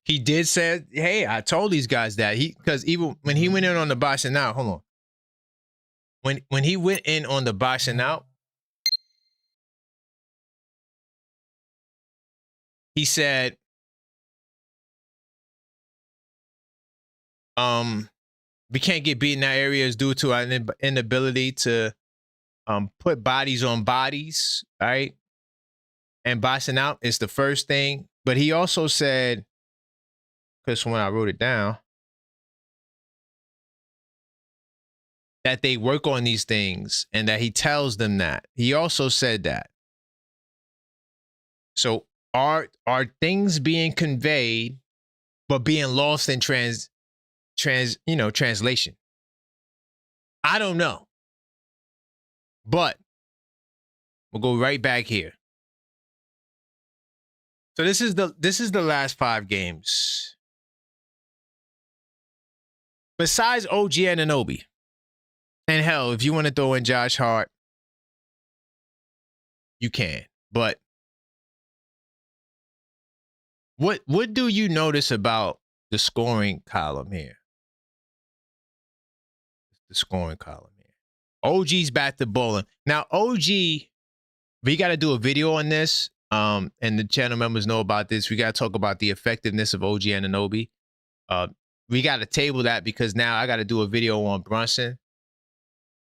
He did say, hey, I told these guys that. Because even when he went in on the boxing out, hold on. When he went in on the boxing out, he said, we can't get beat in that areas due to our inability to put bodies on bodies, right? And boxing out is the first thing. But he also said, because when I wrote it down, that they work on these things and that he tells them that. He also said that. So are things being conveyed but being lost in translation? I don't know. But we'll go right back here. So this is the last 5 games. Besides OG Anunoby, and hell, if you want to throw in Josh Hart, you can. But what do you notice about the scoring column here? The scoring column here. OG's back to bowling. Now, OG, we got to do a video on this, and the channel members know about this. We got to talk about the effectiveness of OG Anunoby. We got to table that because now I got to do a video on Brunson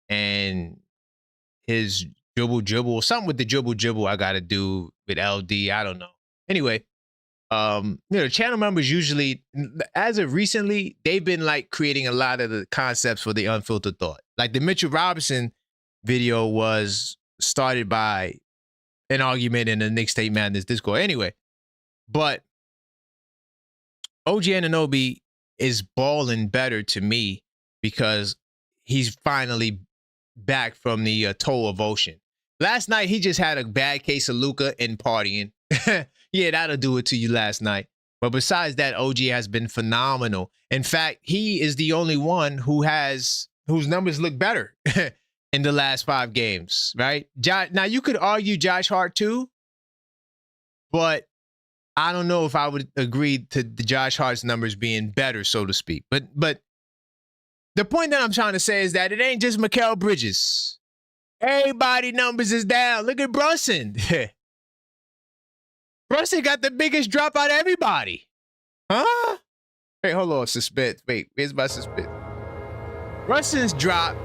and his dribble, something with the dribble I got to do with LD. I don't know. Anyway, channel members usually, as of recently, they've been like creating a lot of the concepts for the Unfiltered Thought. Like the Mitchell Robinson video was started by an argument in the Knicks State Madness Discord. Anyway, but OG Anunoby is balling better to me because he's finally back from the toll of ocean. Last night, he just had a bad case of Luka and partying. Yeah, that'll do it to you last night. But besides that, OG has been phenomenal. In fact, he is the only one whose numbers look better in the last 5 games, right? Now, you could argue Josh Hart too, but I don't know if I would agree to the Josh Hart's numbers being better, so to speak. But the point that I'm trying to say is that it ain't just Mikal Bridges. Everybody numbers is down. Look at Brunson. Brunson got the biggest drop out of everybody. Huh? Hey, hold on, suspense. Wait, where's my suspense? Brunson's drop.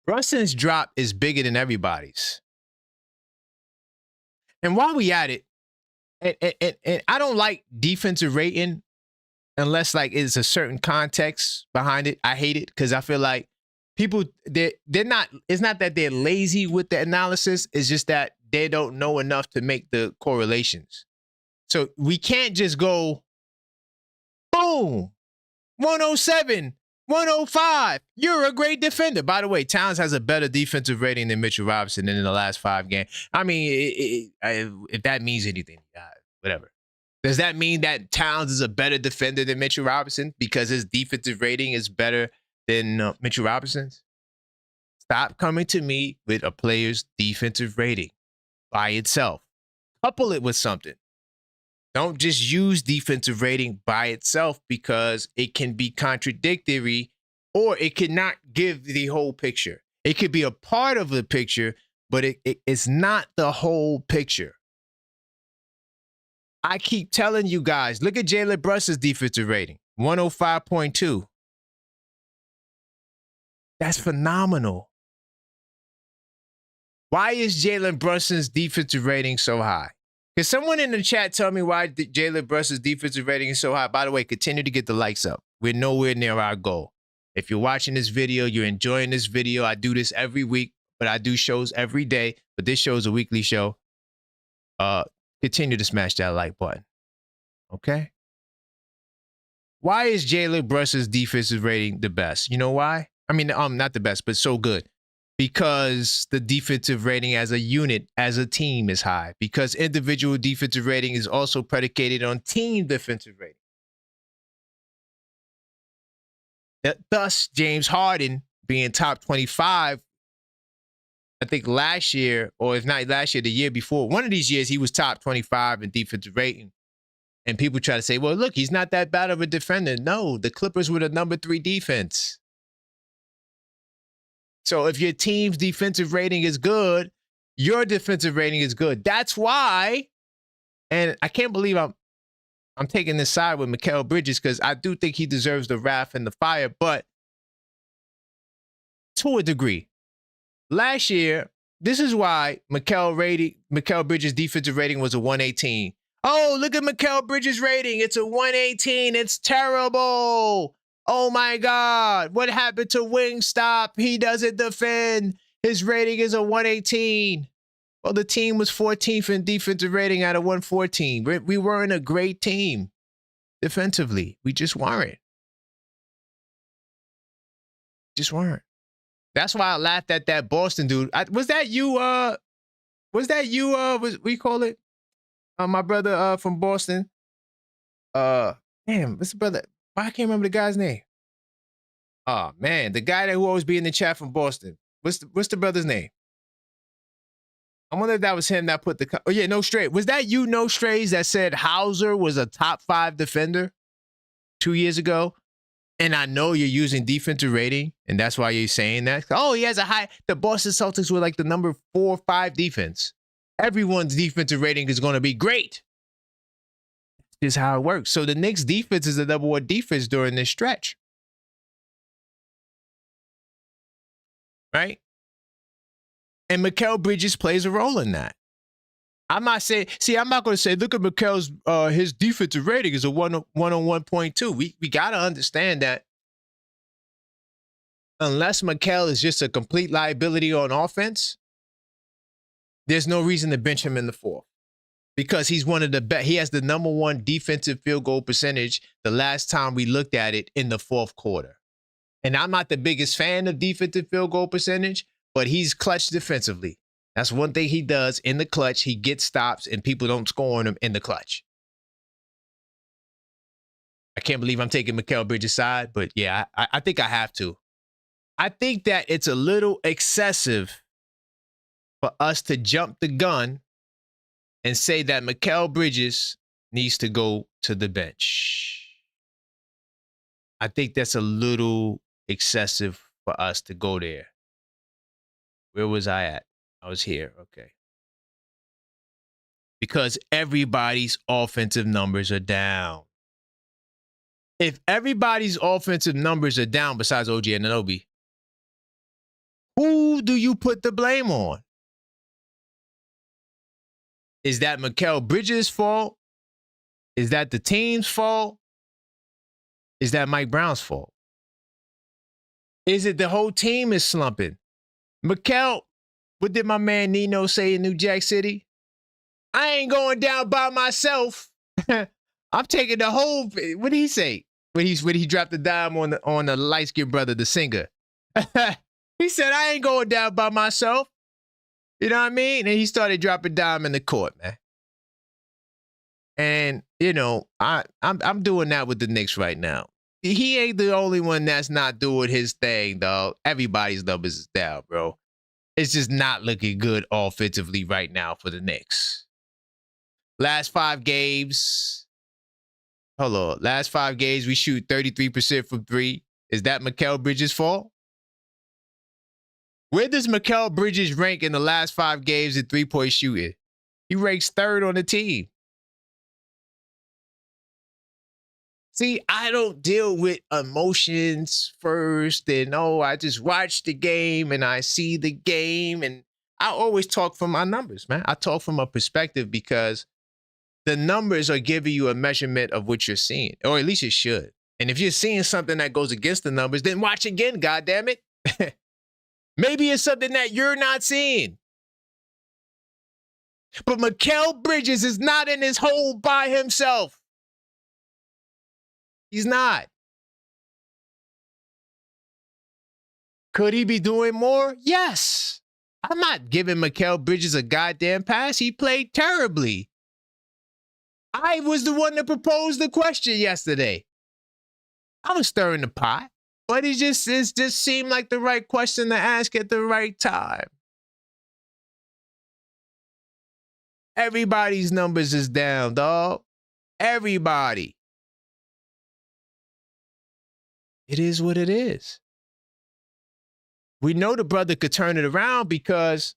Brunson's drop is bigger than everybody's. And while we at it, and I don't like defensive rating unless like it's a certain context behind it. I hate it because I feel like people, they're not, it's not that they're lazy with the analysis. It's just that they don't know enough to make the correlations. So we can't just go, boom, 107, 105. You're a great defender. By the way, Towns has a better defensive rating than Mitchell Robinson in the last 5 games. I mean, if that means anything, whatever. Does that mean that Towns is a better defender than Mitchell Robinson because his defensive rating is better than Mitchell Robinson's? Stop coming to me with a player's defensive rating by itself. Couple it with something. Don't just use defensive rating by itself because it can be contradictory or it cannot give the whole picture. It could be a part of the picture, but it's not the whole picture. I keep telling you guys, look at Jalen Brunson's defensive rating, 105.2. That's phenomenal. Why is Jalen Brunson's defensive rating so high? Can someone in the chat tell me why Jalen Brunson's defensive rating is so high? By the way, continue to get the likes up. We're nowhere near our goal. If you're watching this video, you're enjoying this video. I do this every week, but I do shows every day. But this show is a weekly show. Continue to smash that like button. Okay? Why is Jalen Brunson's defensive rating the best? You know why? I mean, not the best, but so good. Because the defensive rating as a unit, as a team is high. Because individual defensive rating is also predicated on team defensive rating. Thus, James Harden being top 25, I think last year, or if not last year, the year before, one of these years, he was top 25 in defensive rating. And people try to say, well, look, he's not that bad of a defender. No, the Clippers were the number 3 defense. So if your team's defensive rating is good, your defensive rating is good. That's why, and I can't believe I'm taking this side with Mikal Bridges because I do think he deserves the wrath and the fire, but to a degree. Last year, this is why Mikal Bridges' defensive rating was a 118. Oh, look at Mikal Bridges' rating. It's a 118. It's terrible. Oh, my God. What happened to Wingstop? He doesn't defend. His rating is a 118. Well, the team was 14th in defensive rating out of 114. We weren't a great team defensively. We just weren't. Just weren't. That's why I laughed at that Boston dude. Was that you? What we call it? My brother from Boston. Damn, what's the brother? I can't remember the guy's name. Oh man, the guy that who always be in the chat from Boston. What's the brother's name? I wonder if that was him that put the. Oh yeah, No Straight. Was that you, No Strays, that said Hauser was a top 5 defender 2 years ago? And I know you're using defensive rating, and that's why you're saying that. Oh, he has a high. The Boston Celtics were like the number 4 or 5 defense. Everyone's defensive rating is going to be great. This is how it works. So the Knicks defense is the number 1 defense during this stretch. Right? And Mikal Bridges plays a role in that. I'm not saying, I'm not going to say, look at Mikal's, his defensive rating is a 101.2. We got to understand that unless Mikal is just a complete liability on offense, there's no reason to bench him in the 4th because he's one of the best. He has the number 1 defensive field goal percentage the last time we looked at it in the 4th quarter. And I'm not the biggest fan of defensive field goal percentage, but he's clutch defensively. That's one thing he does in the clutch. He gets stops and people don't score on him in the clutch. I can't believe I'm taking Mikal Bridges' side, but yeah, I think I have to. I think that it's a little excessive for us to jump the gun and say that Mikal Bridges needs to go to the bench. I think that's a little excessive for us to go there. Where was I at? I was here. Okay. Because everybody's offensive numbers are down. If everybody's offensive numbers are down besides OG Anunoby, who do you put the blame on? Is that Mikal Bridges' fault? Is that the team's fault? Is that Mike Brown's fault? Is it the whole team is slumping? Mikal, what did my man Nino say in New Jack City? I ain't going down by myself. I'm taking the whole. What did he say? When he dropped the dime on the light-skinned brother, the singer. He said, I ain't going down by myself. You know what I mean? And he started dropping dime in the court, man. And, you know, I'm doing that with the Knicks right now. He ain't the only one that's not doing his thing, dog. Everybody's numbers is down, bro. It's just not looking good offensively right now for the Knicks. Last 5 games. Hold on. Last 5 games, we shoot 33% from 3. Is that Mikal Bridges' fault? Where does Mikal Bridges rank in the last 5 games in 3-point shooting? He ranks 3rd on the team. See, I don't deal with emotions first and, I just watch the game and I see the game. And I always talk from my numbers, man. I talk from a perspective because the numbers are giving you a measurement of what you're seeing, or at least it should. And if you're seeing something that goes against the numbers, then watch again, goddammit. Maybe it's something that you're not seeing. But Mikal Bridges is not in his hole by himself. He's not. Could he be doing more? Yes. I'm not giving Mikal Bridges a goddamn pass. He played terribly. I was the one that proposed the question yesterday. I was stirring the pot, but it just seemed like the right question to ask at the right time. Everybody's numbers is down, dog. Everybody. It is what it is. We know the brother could turn it around because,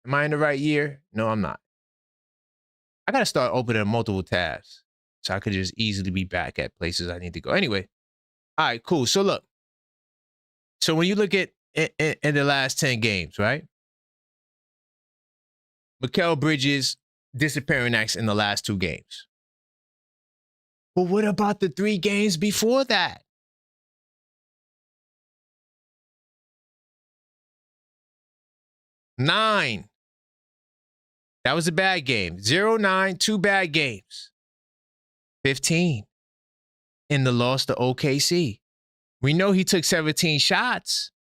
am I in the right year? No, I'm not. I got to start opening multiple tabs so I could just easily be back at places I need to go. Anyway, all right, cool. So look, so when you look at in the last 10 games, right? Mikal Bridges disappearing acts in the last 2 games. But what about the 3 games before that? Nine. That was a bad game. 0-9, 2 bad games. 15 in the loss to OKC. We know he took 17 shots.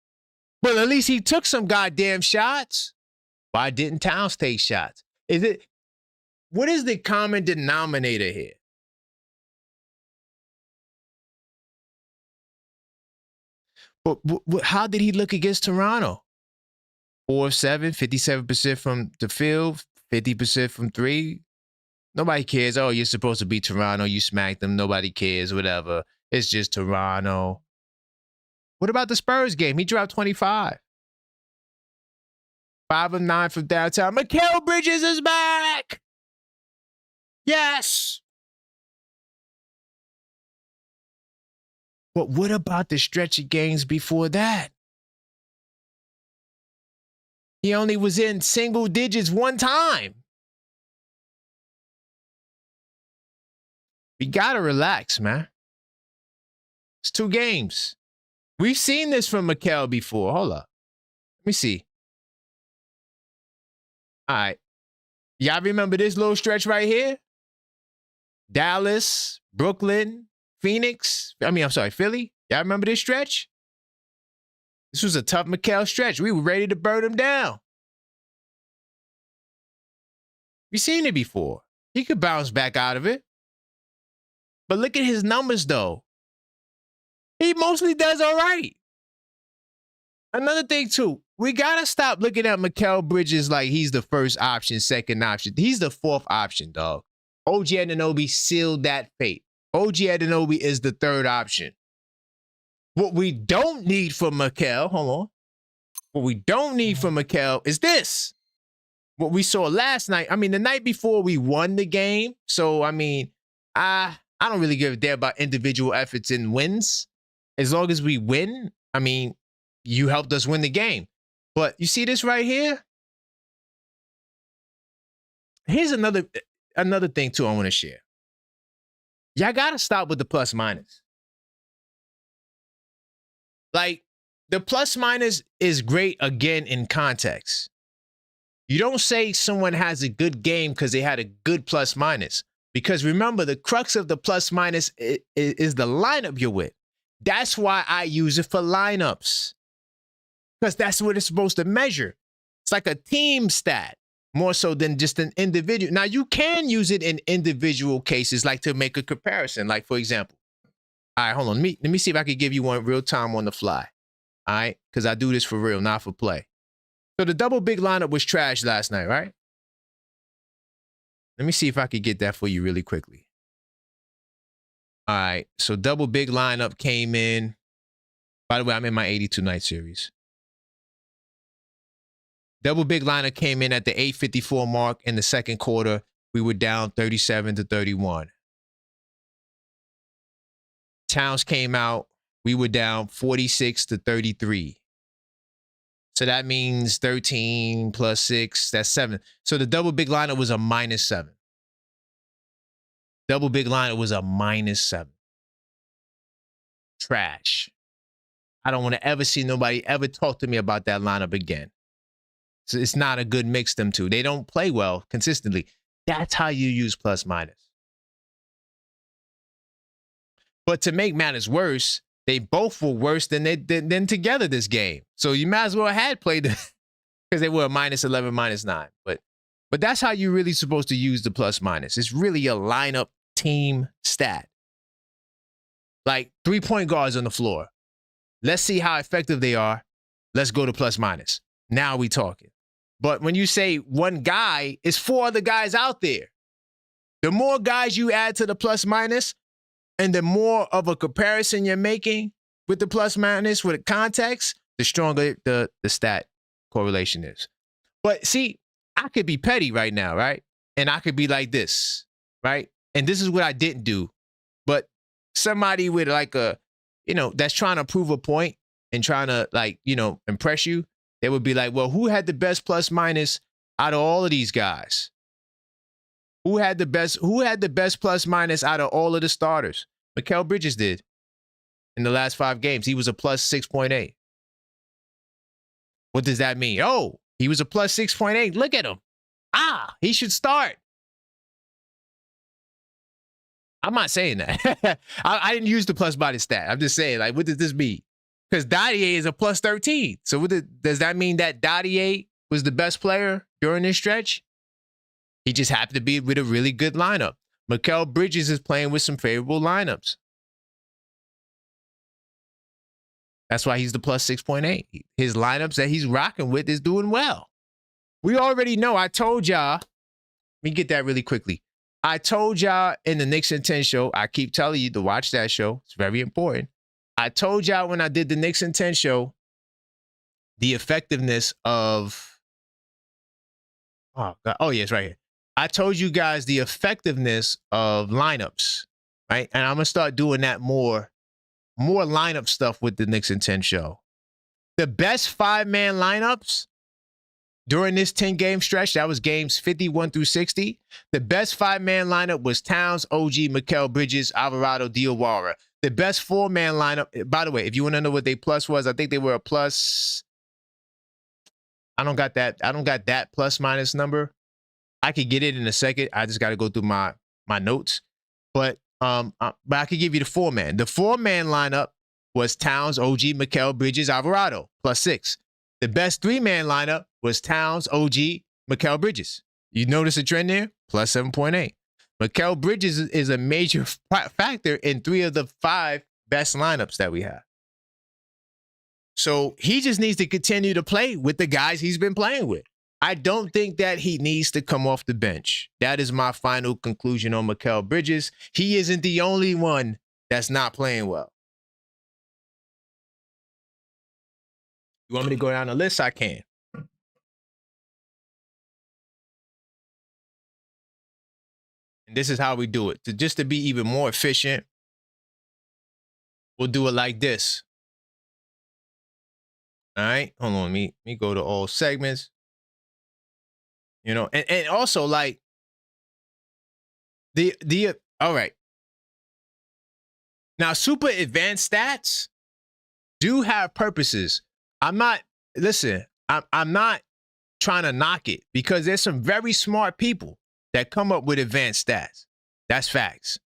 Well, at least he took some goddamn shots. Why didn't Towns take shots? What is the common denominator here? But how did he look against Toronto? 4 of 7, 57% from the field, 50% from 3. Nobody cares. Oh, you're supposed to beat Toronto. You smacked them. Nobody cares. Whatever. It's just Toronto. What about the Spurs game? He dropped 25. 5 of 9 from downtown. Mikal Bridges is back. Yes. But what about the stretch of games before that? He only was in single digits 1 time. We got to relax, man. It's 2 games. We've seen this from Mikal before. Hold up. Let me see. All right. Y'all remember this little stretch right here? Dallas, Brooklyn, Phoenix. Philly. Y'all remember this stretch? This was a tough Mikal stretch. We were ready to burn him down. We've seen it before. He could bounce back out of it. But look at his numbers, though. He mostly does all right. Another thing, too, we got to stop looking at Mikal Bridges like he's the first option, second option. He's the 4th option, dog. OG Anunoby sealed that fate. OG Anunoby is the 3rd option. What we don't need from Mikal, hold on. What we don't need from Mikal is this. What we saw last night, the night before we won the game. So, I don't really give a damn about individual efforts and wins. As long as we win, you helped us win the game. But you see this right here? Here's another thing, too, I want to share. Y'all got to stop with the plus minus. Like, the plus minus is great, again, in context. You don't say someone has a good game because they had a good plus minus. Because remember, the crux of the plus minus is the lineup you're with. That's why I use it for lineups. Because that's what it's supposed to measure. It's like a team stat, more so than just an individual. Now, you can use it in individual cases, like to make a comparison. Like, for example, all right, hold on. Let me see if I can give you one real time on the fly. All right? Because I do this for real, not for play. So the double big lineup was trash last night, right? Let me see if I could get that for you really quickly. All right. So double big lineup came in. By the way, I'm in my 82 night series. Double big lineup came in at the 8:54 mark in the second quarter. We were down 37-31. Towns came out. We were down 46-33. So that means 13 plus 6, that's 7. So the double big lineup was a -7. Double big lineup was a -7. Trash. I don't want to ever see nobody ever talk to me about that lineup again. So it's not a good mix, them two. They don't play well consistently. That's how you use plus minus. But to make matters worse, they both were worse than together this game. So you might as well had played because they were a -11, -9. But that's how you're really supposed to use the plus minus. It's really a lineup team stat. Like 3-point guards on the floor. Let's see how effective they are. Let's go to plus minus. Now we talking. But when you say one guy, it's 4 other guys out there. The more guys you add to the plus minus, and the more of a comparison you're making with the plus minus, with the context, the stronger the stat correlation is. But see, I could be petty right now, right? And I could be like this, right? And this is what I didn't do. But somebody with like a, that's trying to prove a point and trying to impress you, they would be like, well, who had the best plus minus out of all of these guys? Who had the best plus minus out of all of the starters? Mikal Bridges did in the last 5 games. He was a plus 6.8. What does that mean? Oh, he was a plus 6.8. Look at him. He should start. I'm not saying that. I didn't use the plus minus stat. I'm just saying, like, what does this mean? Because Dottier is a plus 13. So does that mean that Dottier was the best player during this stretch? He just happened to be with a really good lineup. Mikal Bridges is playing with some favorable lineups. That's why he's the plus 6.8. His lineups that he's rocking with is doing well. We already know. I told y'all. Let me get that really quickly. I told y'all in the Knicks and 10 show, I keep telling you to watch that show. It's very important. I told y'all when I did the Knicks and 10 show, the effectiveness of, it's right here. I told you guys the effectiveness of lineups, right? And I'm going to start doing that more lineup stuff with the Knicks and 10 show. The best 5-man lineups during this 10-game stretch, that was games 51 through 60. The best 5-man lineup was Towns, OG, Mikal Bridges, Alvarado, Diawara. The best 4-man lineup, by the way, if you want to know what they plus was, I think they were a plus. I don't got that plus minus number. I could get it in a second. I just got to go through my notes. But I could give you the 4-man. The 4-man lineup was Towns, OG, Mikal Bridges, Alvarado, plus 6. The best 3-man lineup was Towns, OG, Mikal Bridges. You notice a trend there? Plus 7.8. Mikal Bridges is a major factor in 3 of the 5 best lineups that we have. So he just needs to continue to play with the guys he's been playing with. I don't think that he needs to come off the bench. That is my final conclusion on Mikal Bridges. He isn't the only one that's not playing well. You want me to go down the list? I can. And this is how we do it. Just to be even more efficient, we'll do it like this. All right, hold on. Let me go to all segments. And also like all right. Now, super advanced stats do have purposes. I'm not trying to knock it because there's some very smart people that come up with advanced stats. That's facts,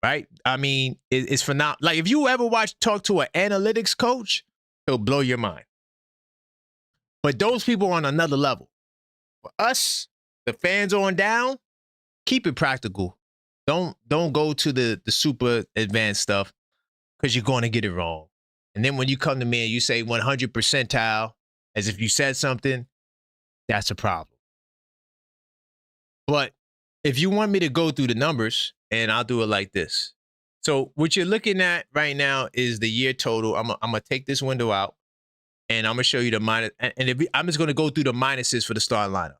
right? I mean, it's phenomenal. Like if you ever talk to an analytics coach, it'll blow your mind. But those people are on another level. For us, the fans on down, keep it practical. Don't go to the super advanced stuff because you're going to get it wrong. And then when you come to me and you say 100 percentile, as if you said something, that's a problem. But if you want me to go through the numbers, and I'll do it like this. So what you're looking at right now is the year total. I'm going to take this window out. And I'm going to show you the minus. And I'm just going to go through the minuses for the starting lineup.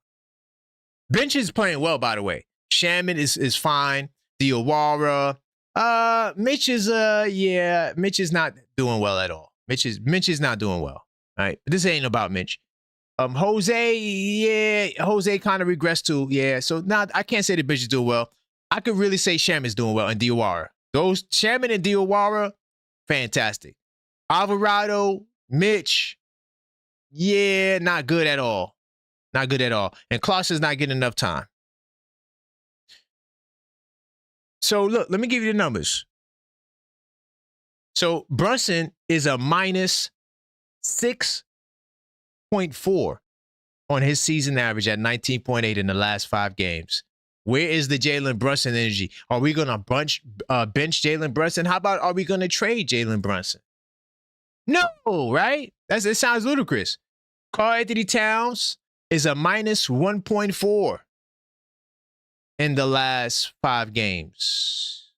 Bench is playing well, by the way. Shaman is fine. Diawara. Mitch is not doing well at all. Mitch is not doing well. All right. But this ain't about Mitch. Jose kind of regressed too. Yeah. So now I can't say the bench is doing well. I could really say Shaman's doing well, and Diawara. Those Shaman and Diawara, fantastic. Alvarado, Mitch, yeah, not good at all. Not good at all. And Klaus is not getting enough time. So look, let me give you the numbers. So Brunson is a minus 6.4 on his season average at 19.8 in the last 5 games. Where is the Jalen Brunson energy? Are we going to bench Jalen Brunson? How about are we going to trade Jalen Brunson? No, right? It sounds ludicrous. Karl-Anthony Towns is a minus 1.4 in the last 5 games.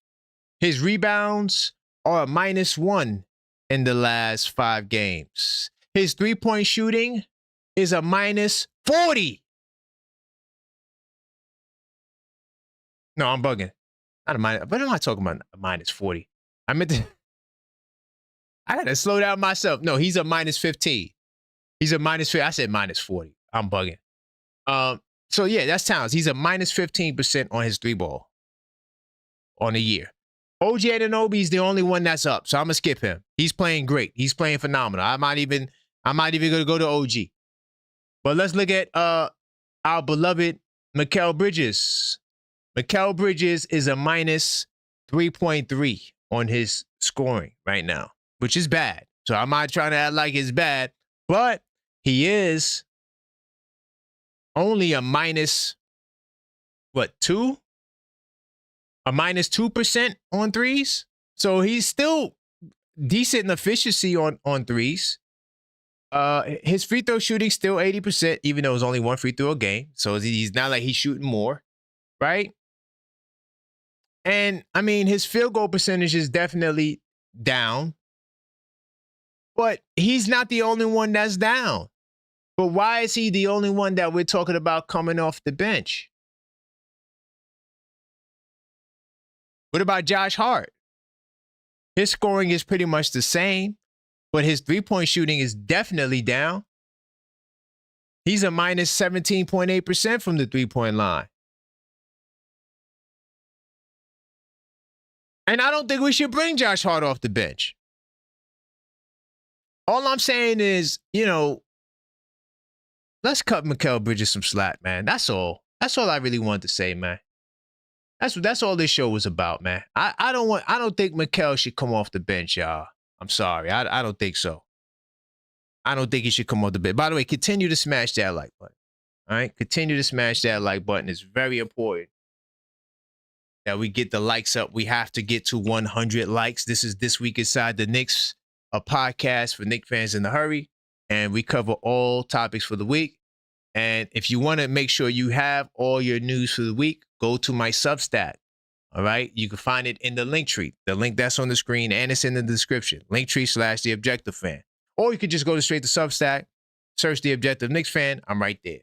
His rebounds are a minus 1 in the last 5 games. His three-point shooting is a minus 40. No, I'm bugging. Not a minus. What am I talking about? A minus 40. I meant to. I got to slow down myself. No, he's a minus 15. He's a minus 50. I said minus 40. I'm bugging. So yeah, that's Towns. He's a minus 15% on his 3-ball on the year. OG Anunoby is the only one that's up, so I'm gonna skip him. He's playing great. He's playing phenomenal. I might even gonna go to OG. But let's look at our beloved Mikal Bridges. Mikal Bridges is a minus 3.3 on his scoring right now, which is bad. So I'm not trying to act like it's bad, but he is only a minus, 2? A minus 2% on threes. So he's still decent in efficiency on threes. His free throw shooting still 80%, even though it's only 1 free throw a game. So he's not like he's shooting more, right? And I mean, his field goal percentage is definitely down, but he's not the only one that's down. But why is he the only one that we're talking about coming off the bench? What about Josh Hart? His scoring is pretty much the same, but his three-point shooting is definitely down. He's a minus 17.8% from the three-point line. And I don't think we should bring Josh Hart off the bench. All I'm saying is, let's cut Mikal Bridges some slack, man. That's all. That's all I really wanted to say, man. That's all this show was about, man. I don't think Mikal should come off the bench, y'all. I'm sorry. I don't think so. I don't think he should come off the bench. By the way, continue to smash that like button. All right? Continue to smash that like button. It's very important that we get the likes up. We have to get to 100 likes. This is This Week Inside the Knicks, a podcast for Knicks fans in a hurry. And we cover all topics for the week. And if you want to make sure you have all your news for the week, go to my Substack. All right? You can find it in the link tree. The link that's on the screen, and it's in the description. Linktree/TheObjectiveFan. Or you could just go straight to Substack, search The Objective Knicks Fan. I'm right there.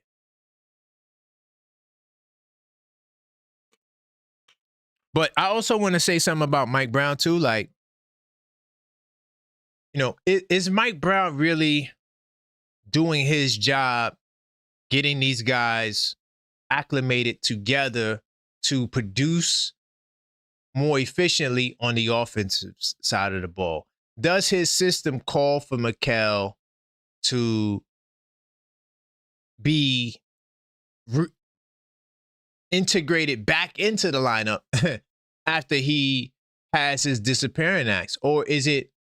But I also want to say something about Mike Brown, too. Like, is Mike Brown really doing his job, getting these guys acclimated together to produce more efficiently on the offensive side of the ball? Does his system call for Mikal to be integrated back into the lineup after he has his disappearing acts? Or is it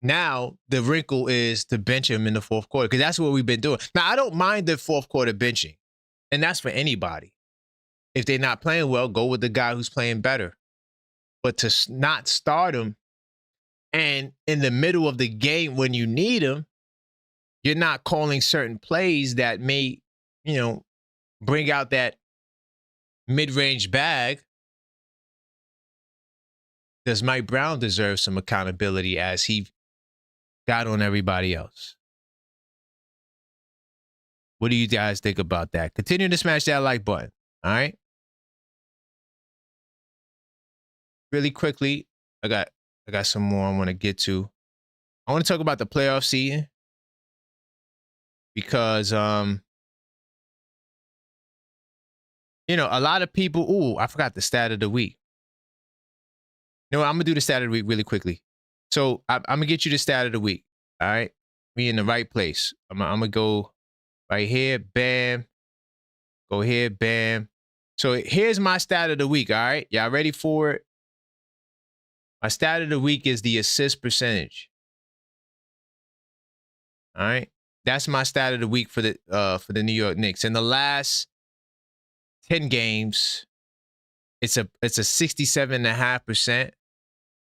now the wrinkle is to bench him in the fourth quarter? Because that's what we've been doing. Now, I don't mind the fourth quarter benching, and that's for anybody. If they're not playing well, go with the guy who's playing better. But to not start him, and in the middle of the game when you need him, you're not calling certain plays that may, bring out that mid-range bag. Does Mike Brown deserve some accountability as he got on everybody else? What do you guys think about that? Continue to smash that like button. All right. Really quickly, I got some more I want to get to. I want to talk about the playoff season because A lot of people, ooh, I forgot the stat of the week. I'm going to do the stat of the week really quickly. So I'm going to get you the stat of the week. All right. Be in the right place. I'm going to go right here. Bam. Go here. Bam. So here's my stat of the week. All right. Y'all ready for it? My stat of the week is the assist percentage. All right. That's my stat of the week for the New York Knicks. In the last 10 games, it's a 67.5%.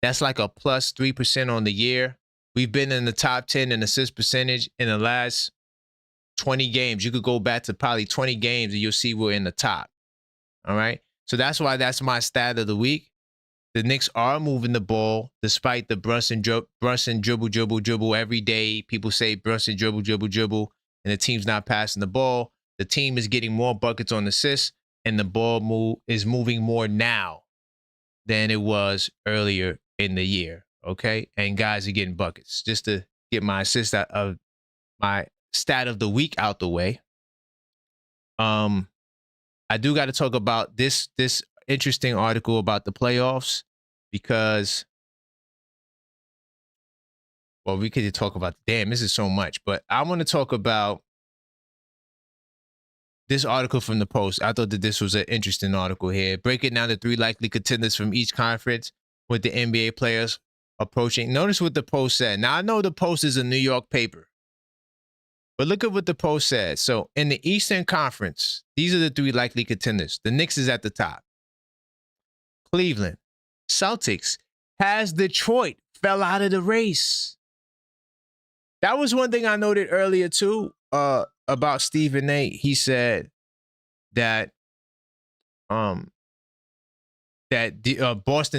That's like a plus 3% on the year. We've been in the top 10 in assist percentage in the last 20 games. You could go back to probably 20 games and you'll see we're in the top. All right. So that's why that's my stat of the week. The Knicks are moving the ball despite the Brunson dribble every day. People say Brunson dribble, and the team's not passing the ball. The team is getting more buckets on assists, and the ball is moving more now than it was earlier in the year. Okay, and guys are getting buckets. Just to get my assist out of my stat of the week out the way. I do got to talk about this interesting article about the playoffs because, well, we could talk about, damn, this is so much, but I want to talk about this article from the Post. I thought that this was an interesting article here. Breaking down the 3 likely contenders from each conference with the NBA players approaching. Notice what the Post said. Now, I know the Post is a New York paper, but look at what the Post said. So in the Eastern Conference, these are the 3 likely contenders. The Knicks is at the top. Cleveland, Celtics, has Detroit, fell out of the race. That was one thing I noted earlier too about Stephen A. He said that Boston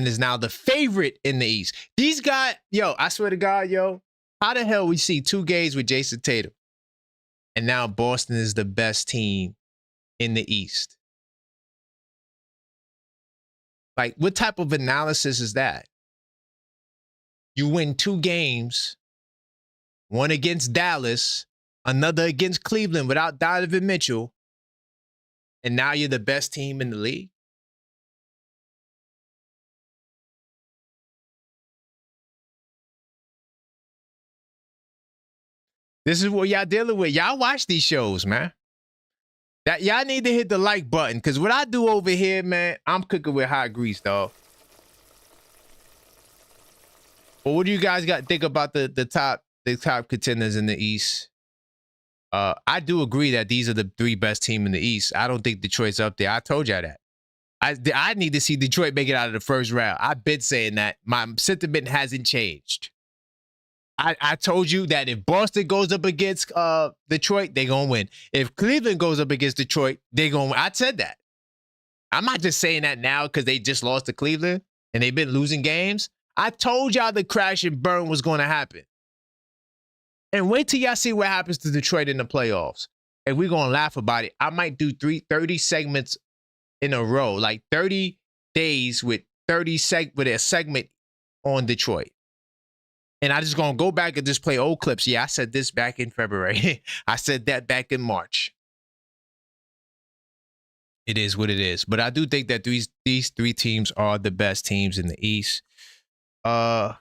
is now the favorite in the East. These guys, I swear to God, how the hell we see 2 games with Jason Tatum, and now Boston is the best team in the East? Like, what type of analysis is that? You win 2 games, one against Dallas, another against Cleveland without Donovan Mitchell, and now you're the best team in the league? This is what y'all dealing with. Y'all watch these shows, man. That y'all need to hit the like button, because what I do over here, man, I'm cooking with hot grease, dog. But what do you guys think about the top contenders in the East? I do agree that these are the 3 best teams in the East. I don't think Detroit's up there. I told y'all that. I need to see Detroit make it out of the first round. I've been saying that. My sentiment hasn't changed. I told you that if Boston goes up against Detroit, they're going to win. If Cleveland goes up against Detroit, they're going to win. I said that. I'm not just saying that now because they just lost to Cleveland and they've been losing games. I told y'all the crash and burn was going to happen. And wait till y'all see what happens to Detroit in the playoffs. And we're going to laugh about it. I might do 30 segments in a row, like 30 days with with a segment on Detroit. And I just going to go back and just play old clips. Yeah, I said this back in February. I said that back in March. It is what it is. But I do think that these 3 teams are the best teams in the East. Also,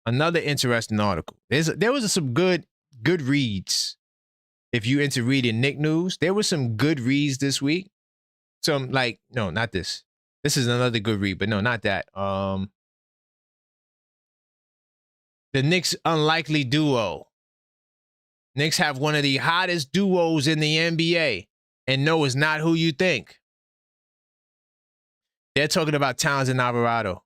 another interesting article. There was some good reads. If you into reading Knick news, there was some good reads this week. Some no, not this. This is another good read, but no, not that. The Knicks unlikely duo. Knicks have one of the hottest duos in the NBA. And no, it's not who you think. They're talking about Towns and Alvarado.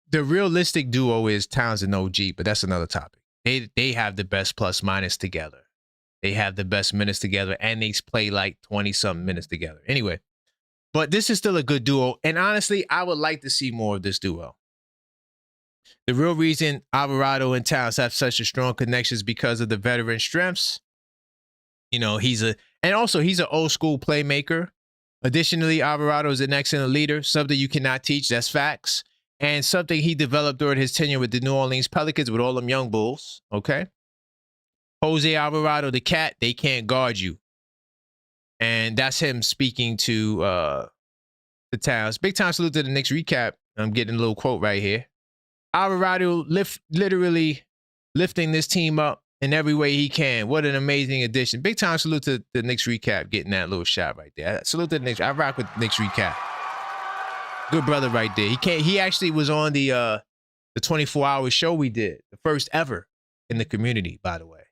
The realistic duo is Towns and OG, but that's another topic. They have the best plus minus together. They have the best minutes together, and they play like 20-something minutes together. Anyway, but this is still a good duo, and honestly, I would like to see more of this duo. The real reason Alvarado and Towns have such a strong connection is because of the veteran strengths. He's an old school playmaker. Additionally, Alvarado is an excellent leader, something you cannot teach. That's facts. And something he developed during his tenure with the New Orleans Pelicans with all them young bulls. Okay. Jose Alvarado, the cat, they can't guard you. And that's him speaking to the Towns. Big time salute to the Knicks recap. I'm getting a little quote right here. Alvarado literally lifting this team up in every way he can. What an amazing addition. Big time salute to the Knicks recap getting that little shot right there. Salute to the Knicks. I rock with the Knicks recap. Good brother right there. He actually was on the 24-hour show we did, the first ever in the community, by the way.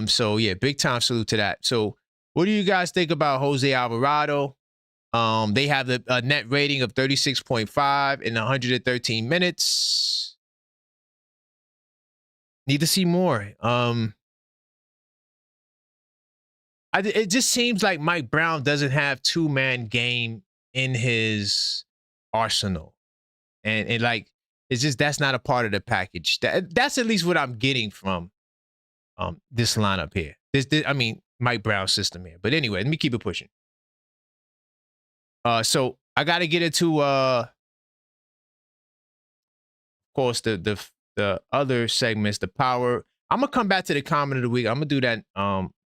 So yeah, big time salute to that. So what do you guys think about Jose Alvarado? They have a net rating of 36.5 in 113 minutes. Need to see more. It just seems like Mike Brown doesn't have two-man game in his arsenal. And like, it's just, that's not a part of the package. That's at least what I'm getting from this lineup here. I mean, Mike Brown's system here. But anyway, let me keep it pushing. So I got to get into, of course, the other segments, the power. I'm gonna come back to the comment of the week. I'm gonna do that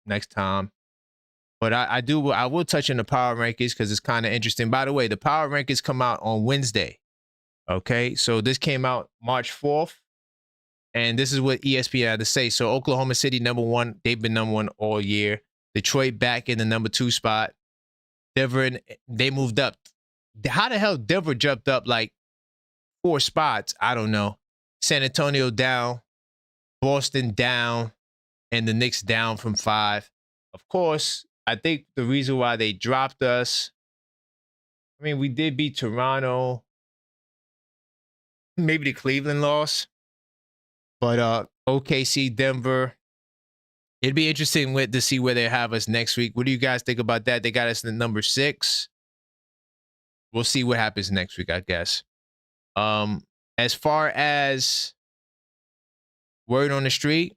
next time. But I will touch on the power rankings because it's kind of interesting. By the way, the power rankings come out on Wednesday. Okay, so this came out March 4th. And this is what ESPN had to say. So Oklahoma City, #1. They've been #1 all year. Detroit back in the #2 spot. Denver, they moved up. How the hell Denver jumped up like 4 spots? I don't know. San Antonio down. Boston down. And the Knicks down from 5. Of course, I think the reason why they dropped us, I mean, we did beat Toronto. Maybe the Cleveland loss. But OKC, Denver, it'd be interesting to see where they have us next week. What do you guys think about that? They got us in the #6. We'll see what happens next week, I guess. As far as word on the street,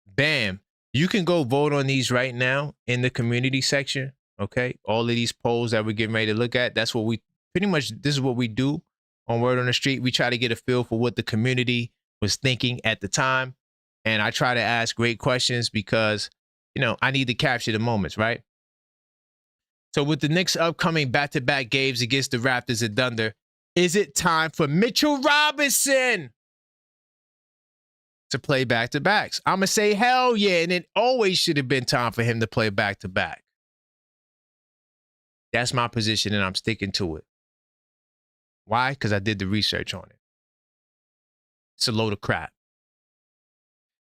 bam. You can go vote on these right now in the community section, okay? All of these polls that we're getting ready to look at, that's what we, pretty much, this is what we do on Word on the Street. We try to get a feel for what the community was thinking at the time. And I try to ask great questions because, you know, I need to capture the moments, right? So with the Knicks' upcoming back-to-back games against the Raptors and Thunder, is it time for Mitchell Robinson to play back-to-backs? I'm going to say hell yeah, and it always should have been time for him to play back-to-back. That's my position, and I'm sticking to it. Why? Because I did the research on it. It's a load of crap.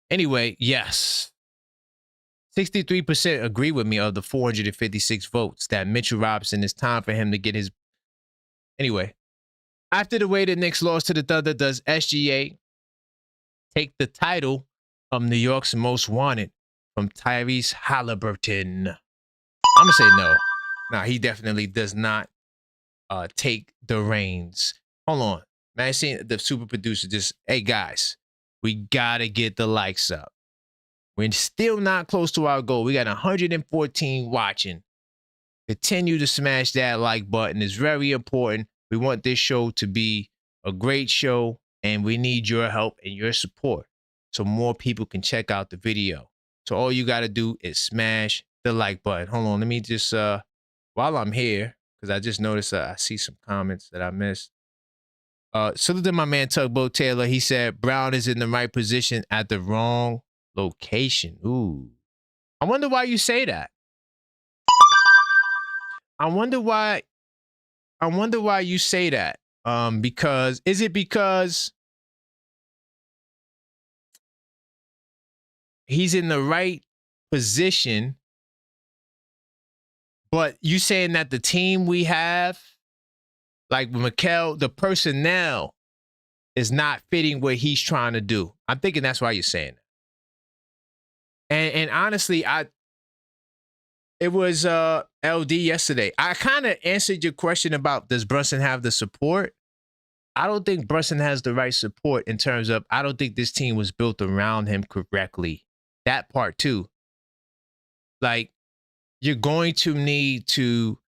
Anyway, yes. 63% agree with me of the 456 votes that Mitchell Robinson, is time for him to get his... Anyway, after the way the Knicks lost to the Thunder, does SGA take the title of New York's most wanted from Tyrese Halliburton? I'm going to say no. Nah, he definitely does not take the reins. Hold on. Man, I seen the super producer just, hey, guys, we got to get the likes up. We're still not close to our goal. We got 114 watching. Continue to smash that like button. It's very important. We want this show to be a great show, and we need your help and your support so more people can check out the video. So all you got to do is smash the like button. Hold on. Let me just, while I'm here, because I just noticed I see some comments that I missed. Salute to my man Tugboat Taylor. He said Brown is in the right position at the wrong location. Ooh. I wonder why you say that. I wonder why you say that. Because is it because he's in the right position, but you saying that the team we have, like Mikal, the personnel is not fitting what he's trying to do? I'm thinking that's why you're saying that. And honestly, it was LD yesterday. I kind of answered your question about does Brunson have the support? I don't think Brunson has the right support in terms of, I don't think this team was built around him correctly. That part too. Like, you're going to need to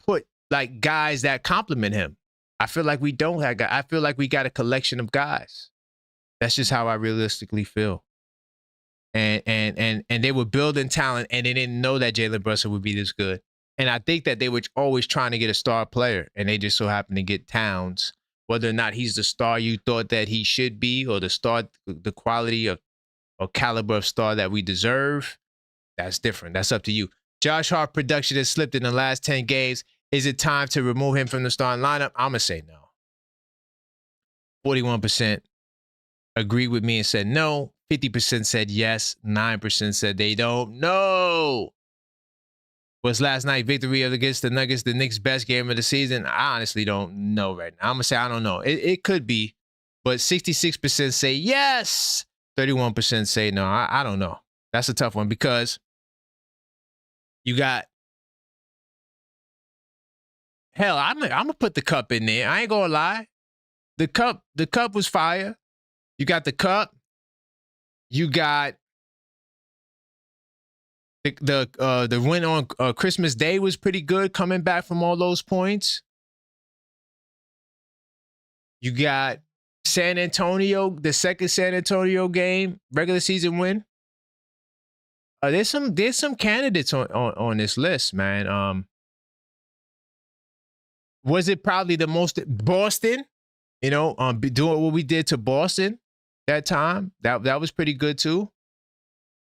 put like guys that complement him. I feel like we don't have guys. I feel like we got a collection of guys. That's just how I realistically feel. and they were building talent, and they didn't know that Jalen Brunson would be this good. And I think that they were always trying to get a star player, and they just so happened to get Towns. Whether or not he's the star you thought that he should be, or the quality of or caliber of star that we deserve, that's different. That's up to you. Josh Hart production has slipped in the last 10 games. Is it time to remove him from the starting lineup? I'm going to say no. 41% agreed with me and said no. 50% said yes. 9% said they don't know. Was last night victory against the Nuggets the Knicks' best game of the season? I honestly don't know right now. I'm going to say I don't know. It could be, but 66% say yes. 31% say no. I don't know. That's a tough one because you got, hell, I'm gonna put the cup in there. I ain't gonna lie. The cup was fire. You got the cup. You got the win on Christmas Day was pretty good, coming back from all those points. You got San Antonio, the second San Antonio game, regular season win. There's some candidates on this list, man. Was it probably the most Boston? You know, doing what we did to Boston that time, that was pretty good too.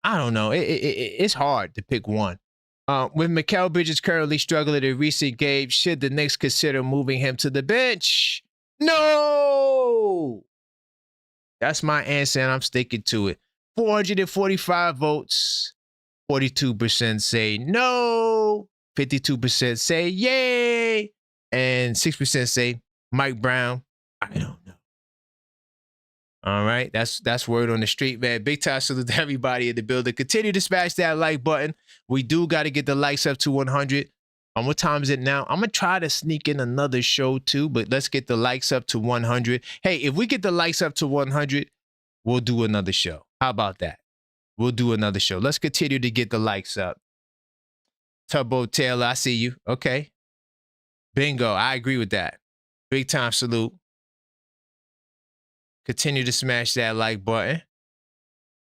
I don't know. It's hard to pick one. With Mikal Bridges currently struggling in recent games, should the Knicks consider moving him to the bench? No! That's my answer, and I'm sticking to it. 445 votes. 42% say no. 52% say yay. And 6% say Mike Brown. I don't know. All right, that's word on the street, man. Big time salute to everybody in the building. Continue to smash that like button. We do got to get the likes up to 100. What time is it now? I'm going to try to sneak in another show too, but let's get the likes up to 100. Hey, if we get the likes up to 100, we'll do another show. How about that? We'll do another show. Let's continue to get the likes up. Tubbo Taylor, I see you. Okay. Bingo. I agree with that. Big time salute. Continue to smash that like button.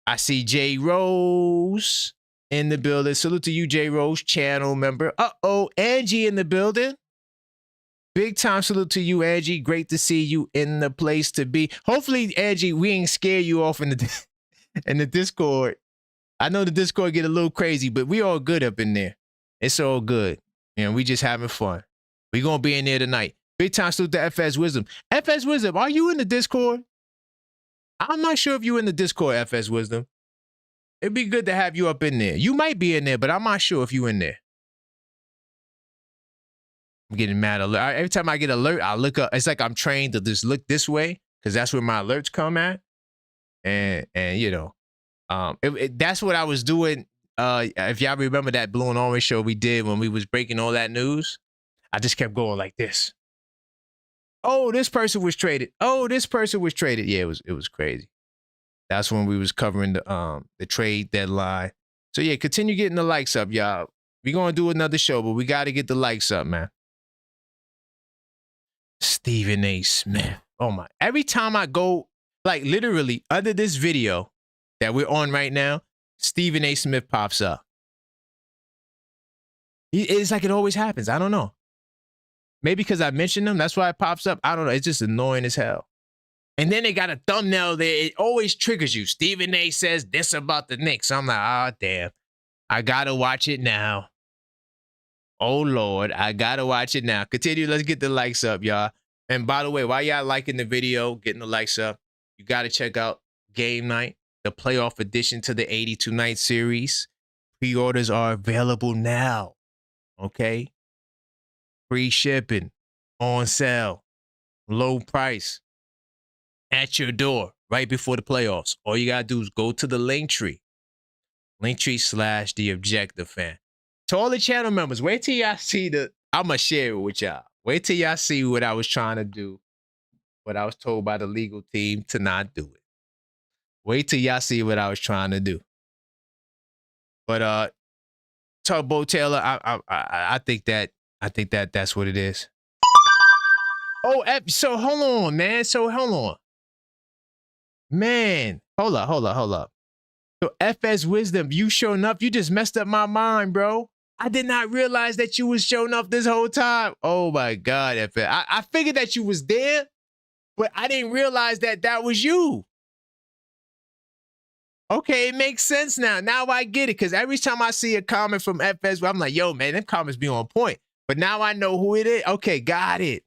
I see J Rose in the building. Salute to you, J Rose, channel member. Angie in the building. Big time salute to you, Angie. Great to see you in the place to be. Hopefully, Angie, we ain't scare you off in the Discord. I know the Discord get a little crazy, but we all good up in there. It's all good. You know, we just having fun. We gonna be in there tonight. Big time salute to FS Wisdom. FS Wisdom, are you in the Discord? I'm not sure if you're in the Discord, FS Wisdom. It'd be good to have you up in there. You might be in there, but I'm not sure if you're in there. I'm getting mad alert. Every time I get alert, I look up. It's like I'm trained to just look this way because that's where my alerts come at. And you know, that's what I was doing. If y'all remember that Blue and Orange show we did when we was breaking all that news, I just kept going like this. Oh, this person was traded. Oh, this person was traded. Yeah, it was crazy. That's when we was covering the trade deadline. So yeah, continue getting the likes up, y'all. We're gonna do another show, but we gotta get the likes up, man. Stephen A. Smith. Oh my. Every time I go, like literally under this video that we're on right now, Stephen A. Smith pops up. It's like it always happens. I don't know. Maybe because I mentioned him, that's why it pops up. I don't know. It's just annoying as hell. And then they got a thumbnail there. It always triggers you. Stephen A. says this about the Knicks. I'm like, oh, damn. I got to watch it now. Oh, Lord. I got to watch it now. Continue. Let's get the likes up, y'all. And by the way, while y'all liking the video, getting the likes up, you got to check out Game Night, the playoff edition to the 82-night series. Pre-orders are available now. Okay? Free shipping, on sale, low price, at your door, right before the playoffs. All you got to do is go to the Linktree. Linktree/TheObjectiveFan. To all the channel members, wait till y'all see I'm going to share it with y'all. Wait till y'all see what I was trying to do, what I was told by the legal team to not do it. Wait till y'all see what I was trying to do. But Tubbo Taylor, I think that's what it is. Oh, so hold on, man. Man, hold up. So FS Wisdom, you showing up. You just messed up my mind, bro. I did not realize that you was showing up this whole time. Oh my God, FS. I figured that you was there, but I didn't realize that that was you. Okay, it makes sense now. Now I get it, because every time I see a comment from FS, I'm like, yo, man, them comments be on point. But now I know who it is. Okay, got it.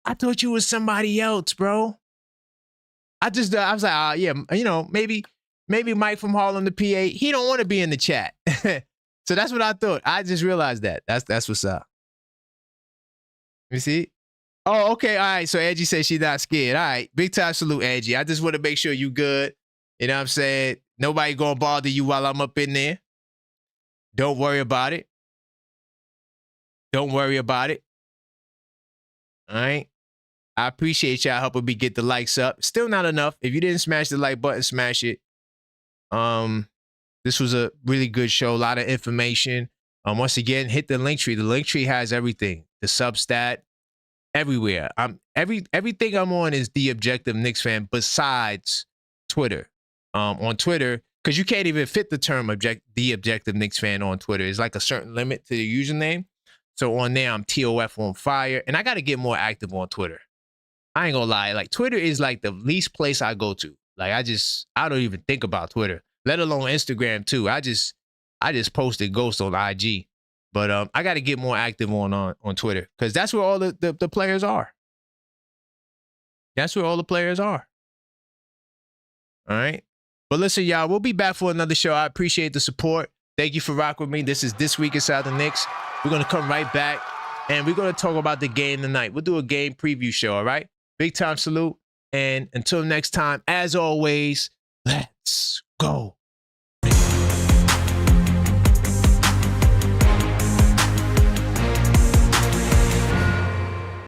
I thought you was somebody else, bro. I was like, yeah, you know, maybe Mike from Harlem, the PA, he don't want to be in the chat. So that's what I thought. I just realized that. That's what's up. You see? Oh, okay. All right. So Angie says she's not scared. All right. Big time salute, Angie. I just want to make sure you good. You know what I'm saying? Nobody gonna bother you while I'm up in there. Don't worry about it. Don't worry about it. All right. I appreciate y'all helping me get the likes up. Still not enough. If you didn't smash the like button, smash it. This was a really good show. A lot of information. Once again, hit the link tree. The link tree has everything. The Substat, everywhere. Everything I'm on is The Objective Knicks Fan besides Twitter. On Twitter, because you can't even fit the term The Objective Knicks Fan on Twitter. It's like a certain limit to the username. So on there, I'm TOF on fire. And I got to get more active on Twitter. I ain't gonna lie. Like, Twitter is like the least place I go to. Like, I don't even think about Twitter, let alone Instagram too. I just posted ghost on IG. But I got to get more active on Twitter, because that's where all the players are. That's where all the players are. All right. But listen, y'all, we'll be back for another show. I appreciate the support. Thank you for rocking with me. This is This Week Inside the Knicks. We're going to come right back, and we're going to talk about the game tonight. We'll do a game preview show, all right? Big time salute. And until next time, as always, let's go.